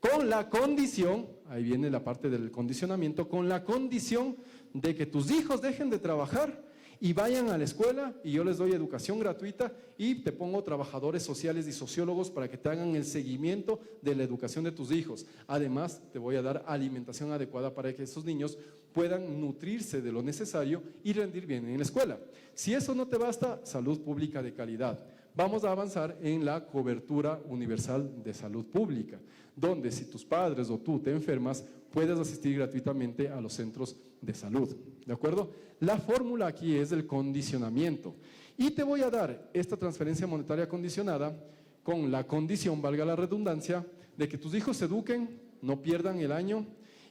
con la condición, ahí viene la parte del condicionamiento, con la condición de que tus hijos dejen de trabajar y vayan a la escuela y yo les doy educación gratuita y te pongo trabajadores sociales y sociólogos para que te hagan el seguimiento de la educación de tus hijos. Además, te voy a dar alimentación adecuada para que esos niños puedan nutrirse de lo necesario y rendir bien en la escuela. Si eso no te basta, salud pública de calidad. Vamos a avanzar en la cobertura universal de salud pública, donde si tus padres o tú te enfermas, puedes asistir gratuitamente a los centros de salud, ¿de acuerdo? La fórmula aquí es el condicionamiento y te voy a dar esta transferencia monetaria condicionada con la condición, valga la redundancia, de que tus hijos se eduquen, no pierdan el año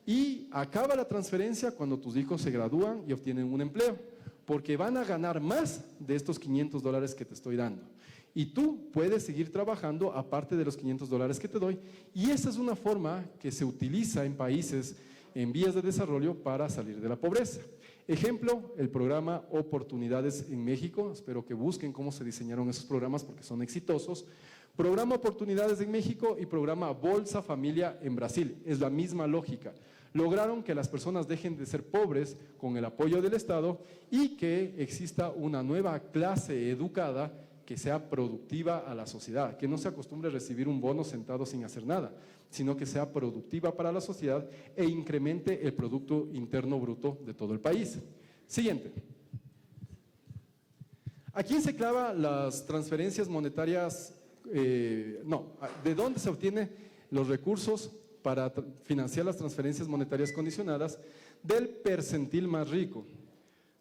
y acaba la transferencia cuando tus hijos se gradúan y obtienen un empleo, porque van a ganar más de estos $500 que te estoy dando. Y tú puedes seguir trabajando aparte de los $500 que te doy. Y esa es una forma que se utiliza en países en vías de desarrollo para salir de la pobreza. Ejemplo, el programa Oportunidades en México. Espero que busquen cómo se diseñaron esos programas porque son exitosos. Programa Oportunidades en México y programa Bolsa Familia en Brasil. Es la misma lógica. Lograron que las personas dejen de ser pobres con el apoyo del Estado y que exista una nueva clase educada que sea productiva a la sociedad, que no se acostumbre a recibir un bono sentado sin hacer nada, sino que sea productiva para la sociedad e incremente el Producto Interno Bruto de todo el país. Siguiente. ¿A quién se clava las transferencias monetarias? ¿De dónde se obtienen los recursos para financiar las transferencias monetarias condicionadas? Del percentil más rico.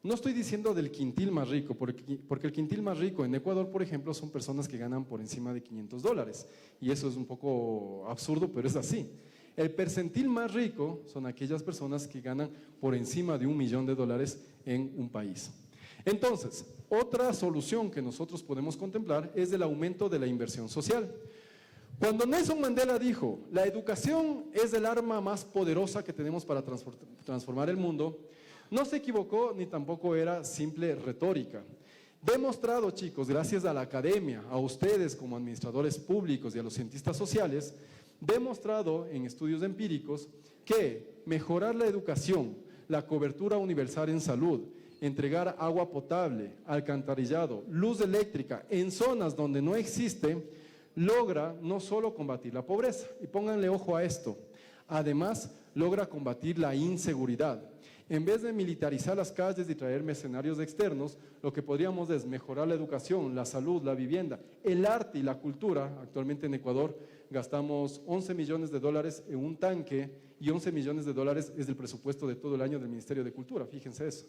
No estoy diciendo del quintil más rico, porque el quintil más rico en Ecuador, por ejemplo, son personas que ganan por encima de $500. Y eso es un poco absurdo, pero es así. El percentil más rico son aquellas personas que ganan por encima de $1 millón en un país. Entonces, otra solución que nosotros podemos contemplar es el aumento de la inversión social. Cuando Nelson Mandela dijo, la educación es el arma más poderosa que tenemos para transformar el mundo, No se equivocó ni tampoco era simple retórica. Demostrado, chicos, gracias a la academia, a ustedes como administradores públicos y a los cientistas sociales, demostrado en estudios empíricos que mejorar la educación, la cobertura universal en salud, entregar agua potable, alcantarillado, luz eléctrica en zonas donde no existe, logra no solo combatir la pobreza, y pónganle ojo a esto, además logra combatir la inseguridad. En vez de militarizar las calles y traer mercenarios externos, lo que podríamos es mejorar la educación, la salud, la vivienda, el arte y la cultura. Actualmente en Ecuador gastamos 11 millones de dólares en un tanque y 11 millones de dólares es el presupuesto de todo el año del Ministerio de Cultura, fíjense eso.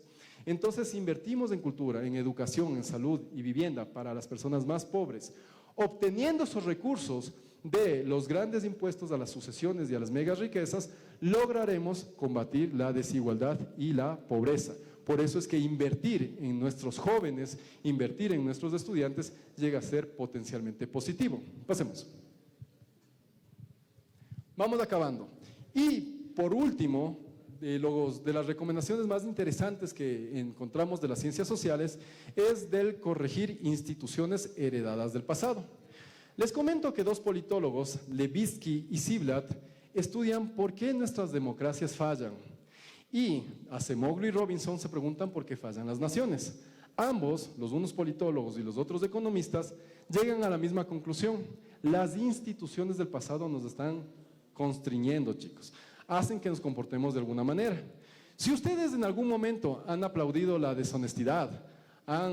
Entonces, invertimos en cultura, en educación, en salud y vivienda para las personas más pobres, obteniendo esos recursos de los grandes impuestos a las sucesiones y a las megas riquezas, lograremos combatir la desigualdad y la pobreza. Por eso es que invertir en nuestros jóvenes, invertir en nuestros estudiantes, llega a ser potencialmente positivo. Pasemos. Vamos acabando. Y por último, de las recomendaciones más interesantes que encontramos de las ciencias sociales es del corregir instituciones heredadas del pasado. Les comento que dos politólogos, Levitsky y Ziblatt, estudian por qué nuestras democracias fallan. Y Acemoglu y Robinson se preguntan por qué fallan las naciones. Ambos, los unos politólogos y los otros economistas, llegan a la misma conclusión. Las instituciones del pasado nos están constriñendo, chicos. Hacen que nos comportemos de alguna manera. Si ustedes en algún momento han aplaudido la deshonestidad,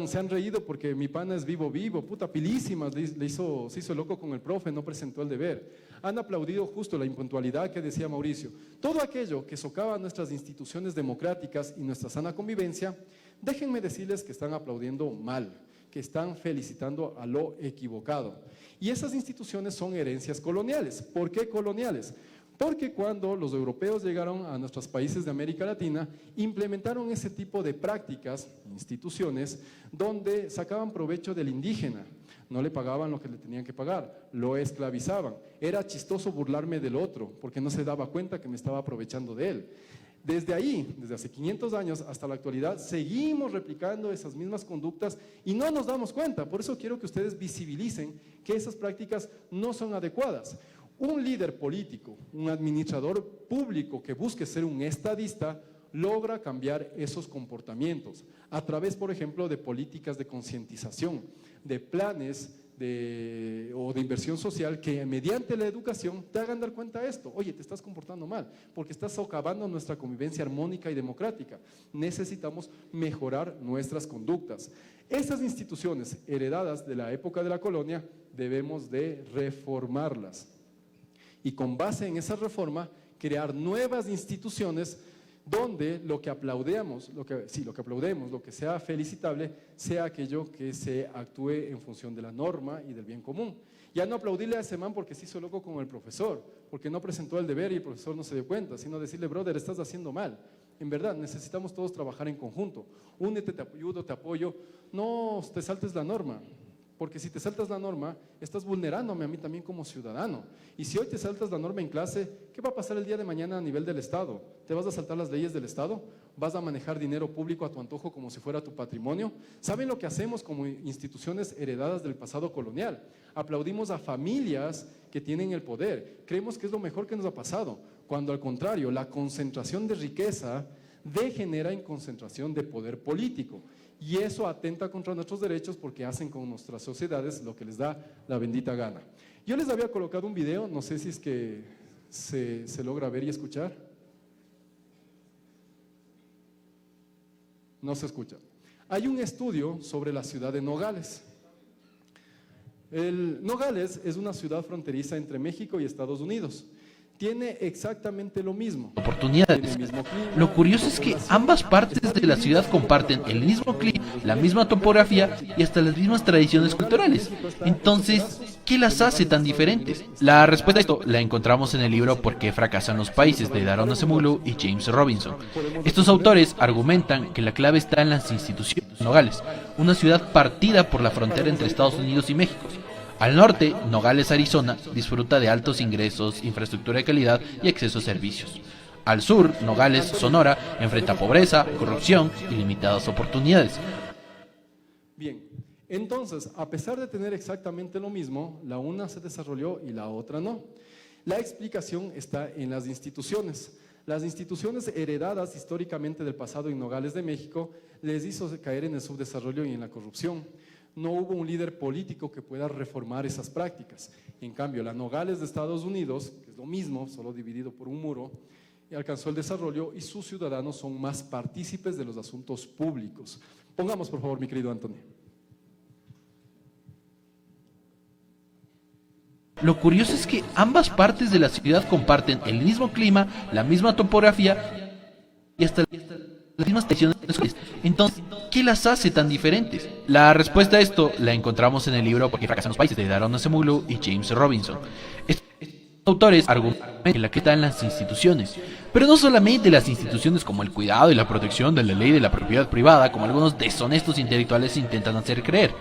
se han reído porque mi pana es vivo, puta pilísima, se hizo loco con el profe, no presentó el deber. Han aplaudido justo la impuntualidad que decía Mauricio. Todo aquello que socava nuestras instituciones democráticas y nuestra sana convivencia, déjenme decirles que están aplaudiendo mal, que están felicitando a lo equivocado. Y esas instituciones son herencias coloniales. ¿Por qué coloniales? Porque cuando los europeos llegaron a nuestros países de América Latina, implementaron ese tipo de prácticas, instituciones, donde sacaban provecho del indígena. No le pagaban lo que le tenían que pagar, lo esclavizaban. Era chistoso burlarme del otro, porque no se daba cuenta que me estaba aprovechando de él. Desde ahí, desde hace 500 años hasta la actualidad, seguimos replicando esas mismas conductas y no nos damos cuenta. Por eso quiero que ustedes visibilicen que esas prácticas no son adecuadas. Un líder político, un administrador público que busque ser un estadista, logra cambiar esos comportamientos a través, por ejemplo, de políticas de concientización, de planes o de inversión social que mediante la educación te hagan dar cuenta de esto. Oye, te estás comportando mal porque estás socavando nuestra convivencia armónica y democrática. Necesitamos mejorar nuestras conductas. Esas instituciones heredadas de la época de la colonia debemos de reformarlas. Y con base en esa reforma, crear nuevas instituciones donde lo que aplaudemos, lo que sea felicitable, sea aquello que se actúe en función de la norma y del bien común. Ya no aplaudirle a ese man porque se hizo loco con el profesor, porque no presentó el deber y el profesor no se dio cuenta, sino decirle, brother, estás haciendo mal. En verdad, necesitamos todos trabajar en conjunto. Únete, te ayudo, te apoyo, no te saltes la norma. Porque si te saltas la norma, estás vulnerándome a mí también como ciudadano. Y si hoy te saltas la norma en clase, ¿qué va a pasar el día de mañana a nivel del Estado? ¿Te vas a saltar las leyes del Estado? ¿Vas a manejar dinero público a tu antojo como si fuera tu patrimonio? ¿Saben lo que hacemos como instituciones heredadas del pasado colonial? Aplaudimos a familias que tienen el poder. Creemos que es lo mejor que nos ha pasado, cuando al contrario, la concentración de riqueza degenera en concentración de poder político. Y eso atenta contra nuestros derechos porque hacen con nuestras sociedades lo que les da la bendita gana. Yo les había colocado un video, no sé si es que se logra ver y escuchar. No se escucha. Hay un estudio sobre la ciudad de Nogales. Nogales es una ciudad fronteriza entre México y Estados Unidos. Tiene exactamente lo mismo. Oportunidades. Lo curioso es que ambas partes de la ciudad comparten el mismo clima, la misma topografía y hasta las mismas tradiciones culturales. Entonces, ¿qué las hace tan diferentes? La respuesta a esto la encontramos en el libro ¿Por qué fracasan los países? De Daron Acemoglu y James Robinson. Estos autores argumentan que la clave está en las instituciones. Nogales, una ciudad partida por la frontera entre Estados Unidos y México. Al norte, Nogales, Arizona, disfruta de altos ingresos, infraestructura de calidad y acceso a servicios. Al sur, Nogales, Sonora, enfrenta pobreza, corrupción y limitadas oportunidades. Bien, entonces, a pesar de tener exactamente lo mismo, la una se desarrolló y la otra no. La explicación está en las instituciones. Las instituciones heredadas históricamente del pasado en Nogales de México les hizo caer en el subdesarrollo y en la corrupción. No hubo un líder político que pueda reformar esas prácticas. En cambio, la Nogales de Estados Unidos, que es lo mismo, solo dividido por un muro, alcanzó el desarrollo y sus ciudadanos son más partícipes de los asuntos públicos. Pongamos, por favor, mi querido Antonio. Lo curioso es que ambas partes de la ciudad comparten el mismo clima, la misma topografía y hasta las mismas tradiciones. Entonces, ¿qué las hace tan diferentes? La respuesta a esto la encontramos en el libro Por qué fracasan los países, de Daron Acemoglu y James Robinson. Estos autores argumentan que la clave está en las instituciones, pero no solamente las instituciones como el cuidado y la protección de la ley de la propiedad privada, como algunos deshonestos intelectuales intentan hacer creer.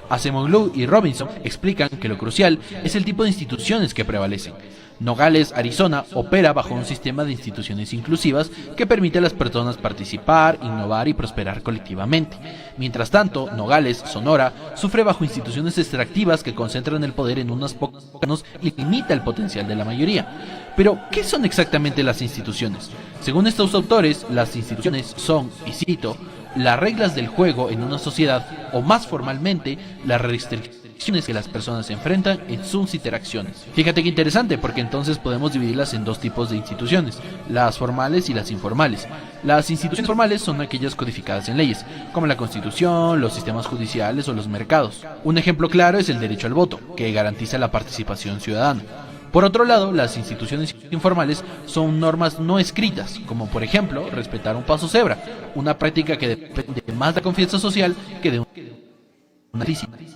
Acemoglu y Robinson explican que lo crucial es el tipo de instituciones que prevalecen. Nogales, Arizona, opera bajo un sistema de instituciones inclusivas que permite a las personas participar, innovar y prosperar colectivamente. Mientras tanto, Nogales, Sonora, sufre bajo instituciones extractivas que concentran el poder en unas pocas manos y limita el potencial de la mayoría. Pero, ¿qué son exactamente las instituciones? Según estos autores, las instituciones son, y cito, las reglas del juego en una sociedad, o más formalmente, las restricciones que las personas enfrentan en sus interacciones. Fíjate qué interesante, porque entonces podemos dividirlas en dos tipos de instituciones, las formales y las informales. Las instituciones formales son aquellas codificadas en leyes, como la Constitución, los sistemas judiciales o los mercados. Un ejemplo claro es el derecho al voto, que garantiza la participación ciudadana. Por otro lado, las instituciones informales son normas no escritas, como por ejemplo, respetar un paso cebra, una práctica que depende más de la confianza social que de una disciplina.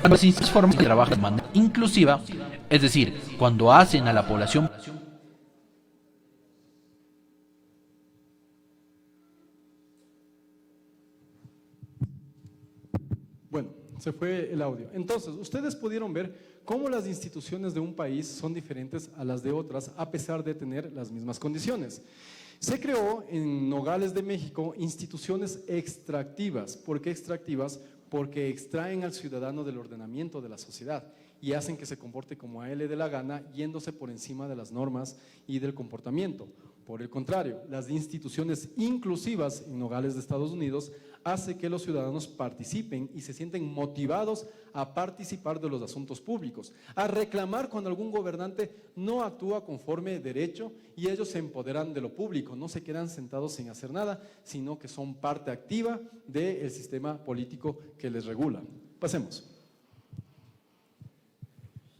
Las instituciones formales trabajan de manera inclusiva, es decir, cuando hacen a la población Bueno, se fue el audio. Entonces, ustedes pudieron ver cómo las instituciones de un país son diferentes a las de otras a pesar de tener las mismas condiciones. Se creó en Nogales de México instituciones extractivas. ¿Por qué extractivas? Porque extraen al ciudadano del ordenamiento de la sociedad y hacen que se comporte como a él le dé la gana, yéndose por encima de las normas y del comportamiento. Por el contrario, las instituciones inclusivas en Nogales de Estados Unidos hace que los ciudadanos participen y se sienten motivados a participar de los asuntos públicos, a reclamar cuando algún gobernante no actúa conforme derecho y ellos se empoderan de lo público, no se quedan sentados sin hacer nada, sino que son parte activa del sistema político que les regula. Pasemos.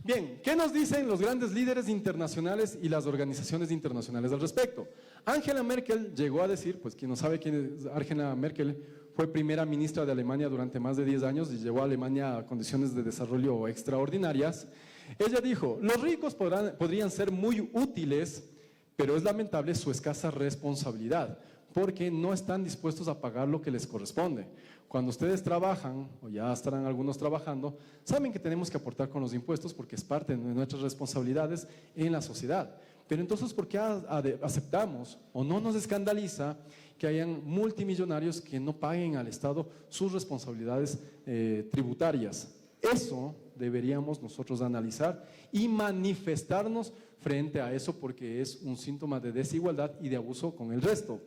Bien, ¿qué nos dicen los grandes líderes internacionales y las organizaciones internacionales al respecto? Angela Merkel llegó a decir, pues quien no sabe quién es Angela Merkel, fue primera ministra de Alemania durante más de 10 años y llevó a Alemania a condiciones de desarrollo extraordinarias. Ella dijo, los ricos podrían ser muy útiles, pero es lamentable su escasa responsabilidad, porque no están dispuestos a pagar lo que les corresponde. Cuando ustedes trabajan, o ya estarán algunos trabajando, saben que tenemos que aportar con los impuestos porque es parte de nuestras responsabilidades en la sociedad. Pero entonces, ¿por qué aceptamos o no nos escandaliza que hayan multimillonarios que no paguen al Estado sus responsabilidades tributarias? Eso deberíamos nosotros analizar y manifestarnos frente a eso porque es un síntoma de desigualdad y de abuso con el resto.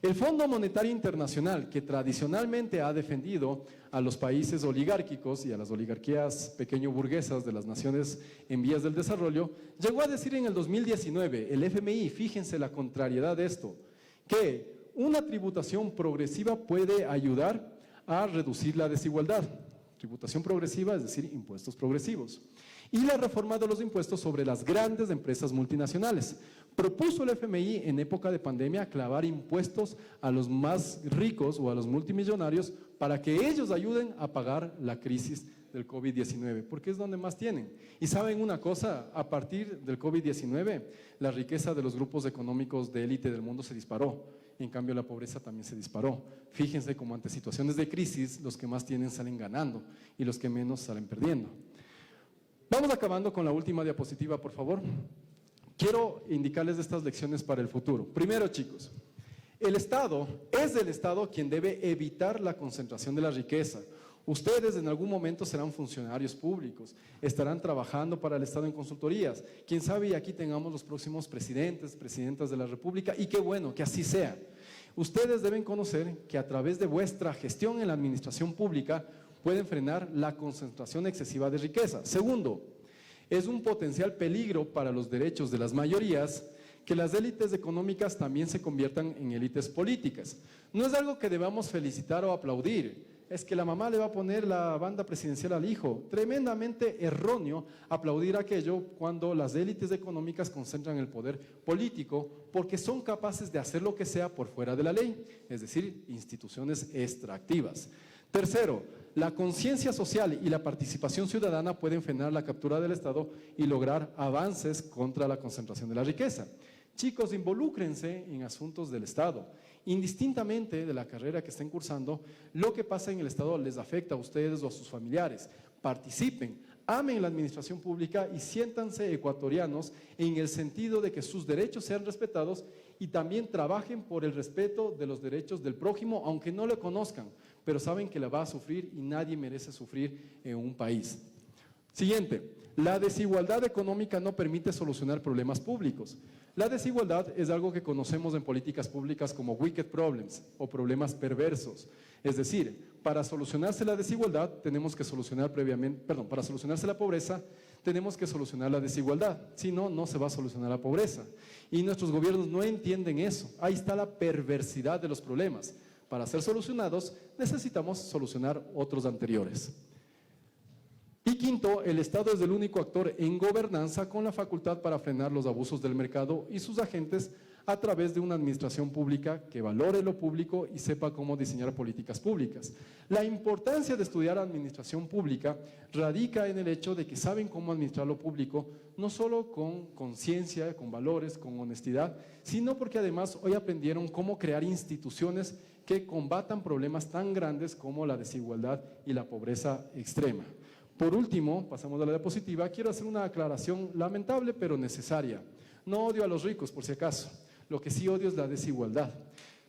El Fondo Monetario Internacional, que tradicionalmente ha defendido a los países oligárquicos y a las oligarquías pequeño-burguesas de las naciones en vías del desarrollo, llegó a decir en el 2019, el FMI, fíjense la contrariedad de esto, que una tributación progresiva puede ayudar a reducir la desigualdad. Tributación progresiva, es decir, impuestos progresivos. Y la reforma de los impuestos sobre las grandes empresas multinacionales. Propuso el FMI en época de pandemia clavar impuestos a los más ricos o a los multimillonarios para que ellos ayuden a pagar la crisis del COVID-19, porque es donde más tienen. Y saben una cosa, a partir del COVID-19, la riqueza de los grupos económicos de élite del mundo se disparó. En cambio, la pobreza también se disparó. Fíjense cómo ante situaciones de crisis, los que más tienen salen ganando y los que menos salen perdiendo. Vamos acabando con la última diapositiva, por favor. Quiero indicarles estas lecciones para el futuro. Primero, chicos, el Estado es el Estado quien debe evitar la concentración de la riqueza. Ustedes en algún momento serán funcionarios públicos, estarán trabajando para el Estado en consultorías. Quién sabe, y aquí tengamos los próximos presidentes, presidentas de la República, y qué bueno que así sea. Ustedes deben conocer que a través de vuestra gestión en la administración pública pueden frenar la concentración excesiva de riqueza. Segundo, es un potencial peligro para los derechos de las mayorías que las élites económicas también se conviertan en élites políticas. No es algo que debamos felicitar o aplaudir. Es que la mamá le va a poner la banda presidencial al hijo. Tremendamente erróneo aplaudir aquello cuando las élites económicas concentran el poder político porque son capaces de hacer lo que sea por fuera de la ley, es decir, instituciones extractivas. Tercero, la conciencia social y la participación ciudadana pueden frenar la captura del Estado y lograr avances contra la concentración de la riqueza. Chicos, involúcrense en asuntos del Estado. Indistintamente de la carrera que estén cursando, lo que pasa en el Estado les afecta a ustedes o a sus familiares. Participen, amen la administración pública y siéntanse ecuatorianos en el sentido de que sus derechos sean respetados y también trabajen por el respeto de los derechos del prójimo, aunque no le conozcan, pero saben que la va a sufrir y nadie merece sufrir en un país. Siguiente, la desigualdad económica no permite solucionar problemas públicos. La desigualdad es algo que conocemos en políticas públicas como wicked problems o problemas perversos. Es decir, para solucionarse la desigualdad tenemos que solucionar para solucionarse la pobreza tenemos que solucionar la desigualdad. Si no, no se va a solucionar la pobreza. Y nuestros gobiernos no entienden eso. Ahí está la perversidad de los problemas. Para ser solucionados necesitamos solucionar otros anteriores. Y quinto, el Estado es el único actor en gobernanza con la facultad para frenar los abusos del mercado y sus agentes a través de una administración pública que valore lo público y sepa cómo diseñar políticas públicas. La importancia de estudiar administración pública radica en el hecho de que saben cómo administrar lo público, no solo con conciencia, con valores, con honestidad, sino porque además hoy aprendieron cómo crear instituciones que combatan problemas tan grandes como la desigualdad y la pobreza extrema. Por último, pasamos a la diapositiva, quiero hacer una aclaración lamentable pero necesaria. No odio a los ricos, por si acaso. Lo que sí odio es la desigualdad.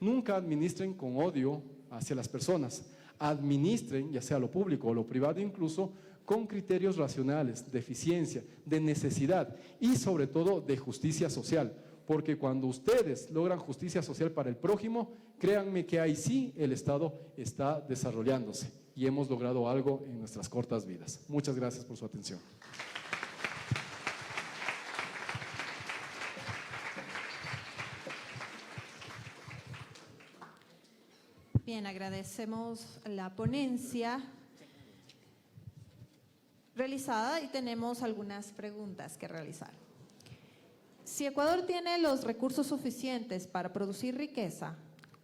Nunca administren con odio hacia las personas. Administren, ya sea lo público o lo privado incluso, con criterios racionales, de eficiencia, de necesidad y sobre todo de justicia social. Porque cuando ustedes logran justicia social para el prójimo, créanme que ahí sí el Estado está desarrollándose y hemos logrado algo en nuestras cortas vidas. Muchas gracias por su atención. Bien, agradecemos la ponencia realizada y tenemos algunas preguntas que realizar. Si Ecuador tiene los recursos suficientes para producir riqueza,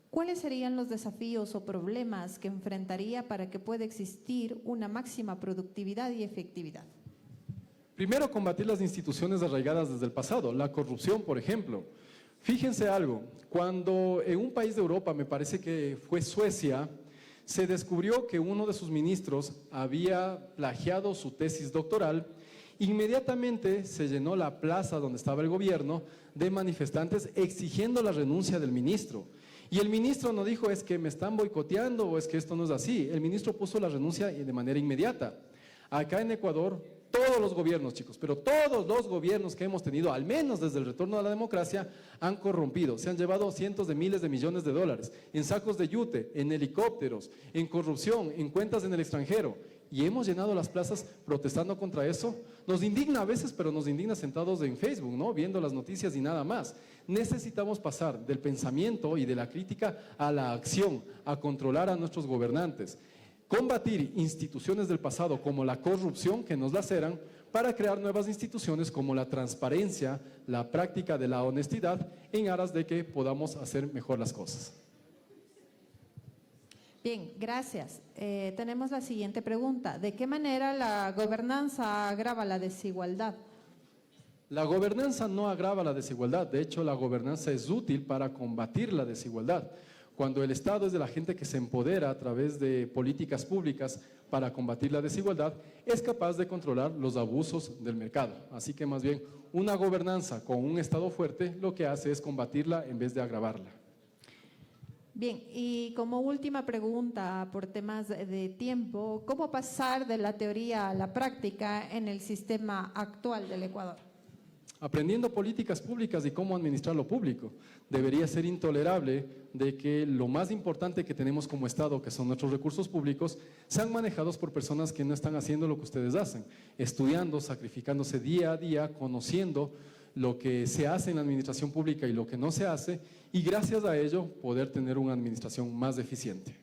¿cuáles serían los desafíos o problemas que enfrentaría para que pueda existir una máxima productividad y efectividad? Primero, combatir las instituciones arraigadas desde el pasado, la corrupción, por ejemplo. Fíjense algo, cuando en un país de Europa, me parece que fue Suecia, se descubrió que uno de sus ministros había plagiado su tesis doctoral, inmediatamente se llenó la plaza donde estaba el gobierno de manifestantes exigiendo la renuncia del ministro. Y el ministro no dijo, es que me están boicoteando o es que esto no es así. El ministro puso la renuncia de manera inmediata. Acá en Ecuador, todos los gobiernos, chicos, pero todos los gobiernos que hemos tenido, al menos desde el retorno a la democracia, han corrompido. Se han llevado cientos de miles de millones de dólares en sacos de yute, en helicópteros, en corrupción, en cuentas en el extranjero. Y hemos llenado las plazas protestando contra eso. Nos indigna a veces, pero nos indigna sentados en Facebook, ¿no? Viendo las noticias y nada más. Necesitamos pasar del pensamiento y de la crítica a la acción, a controlar a nuestros gobernantes. Combatir instituciones del pasado como la corrupción que nos laceran para crear nuevas instituciones como la transparencia, la práctica de la honestidad en aras de que podamos hacer mejor las cosas. Bien, gracias. Tenemos la siguiente pregunta. ¿De qué manera la gobernanza agrava la desigualdad? La gobernanza no agrava la desigualdad, de hecho la gobernanza es útil para combatir la desigualdad. Cuando el Estado es de la gente que se empodera a través de políticas públicas para combatir la desigualdad, es capaz de controlar los abusos del mercado. Así que más bien, una gobernanza con un Estado fuerte lo que hace es combatirla en vez de agravarla. Bien, y como última pregunta, por temas de tiempo, ¿cómo pasar de la teoría a la práctica en el sistema actual del Ecuador? Aprendiendo políticas públicas y cómo administrar lo público. Debería ser intolerable de que lo más importante que tenemos como Estado, que son nuestros recursos públicos, sean manejados por personas que no están haciendo lo que ustedes hacen, estudiando, sacrificándose día a día, conociendo lo que se hace en la administración pública y lo que no se hace, y gracias a ello poder tener una administración más eficiente.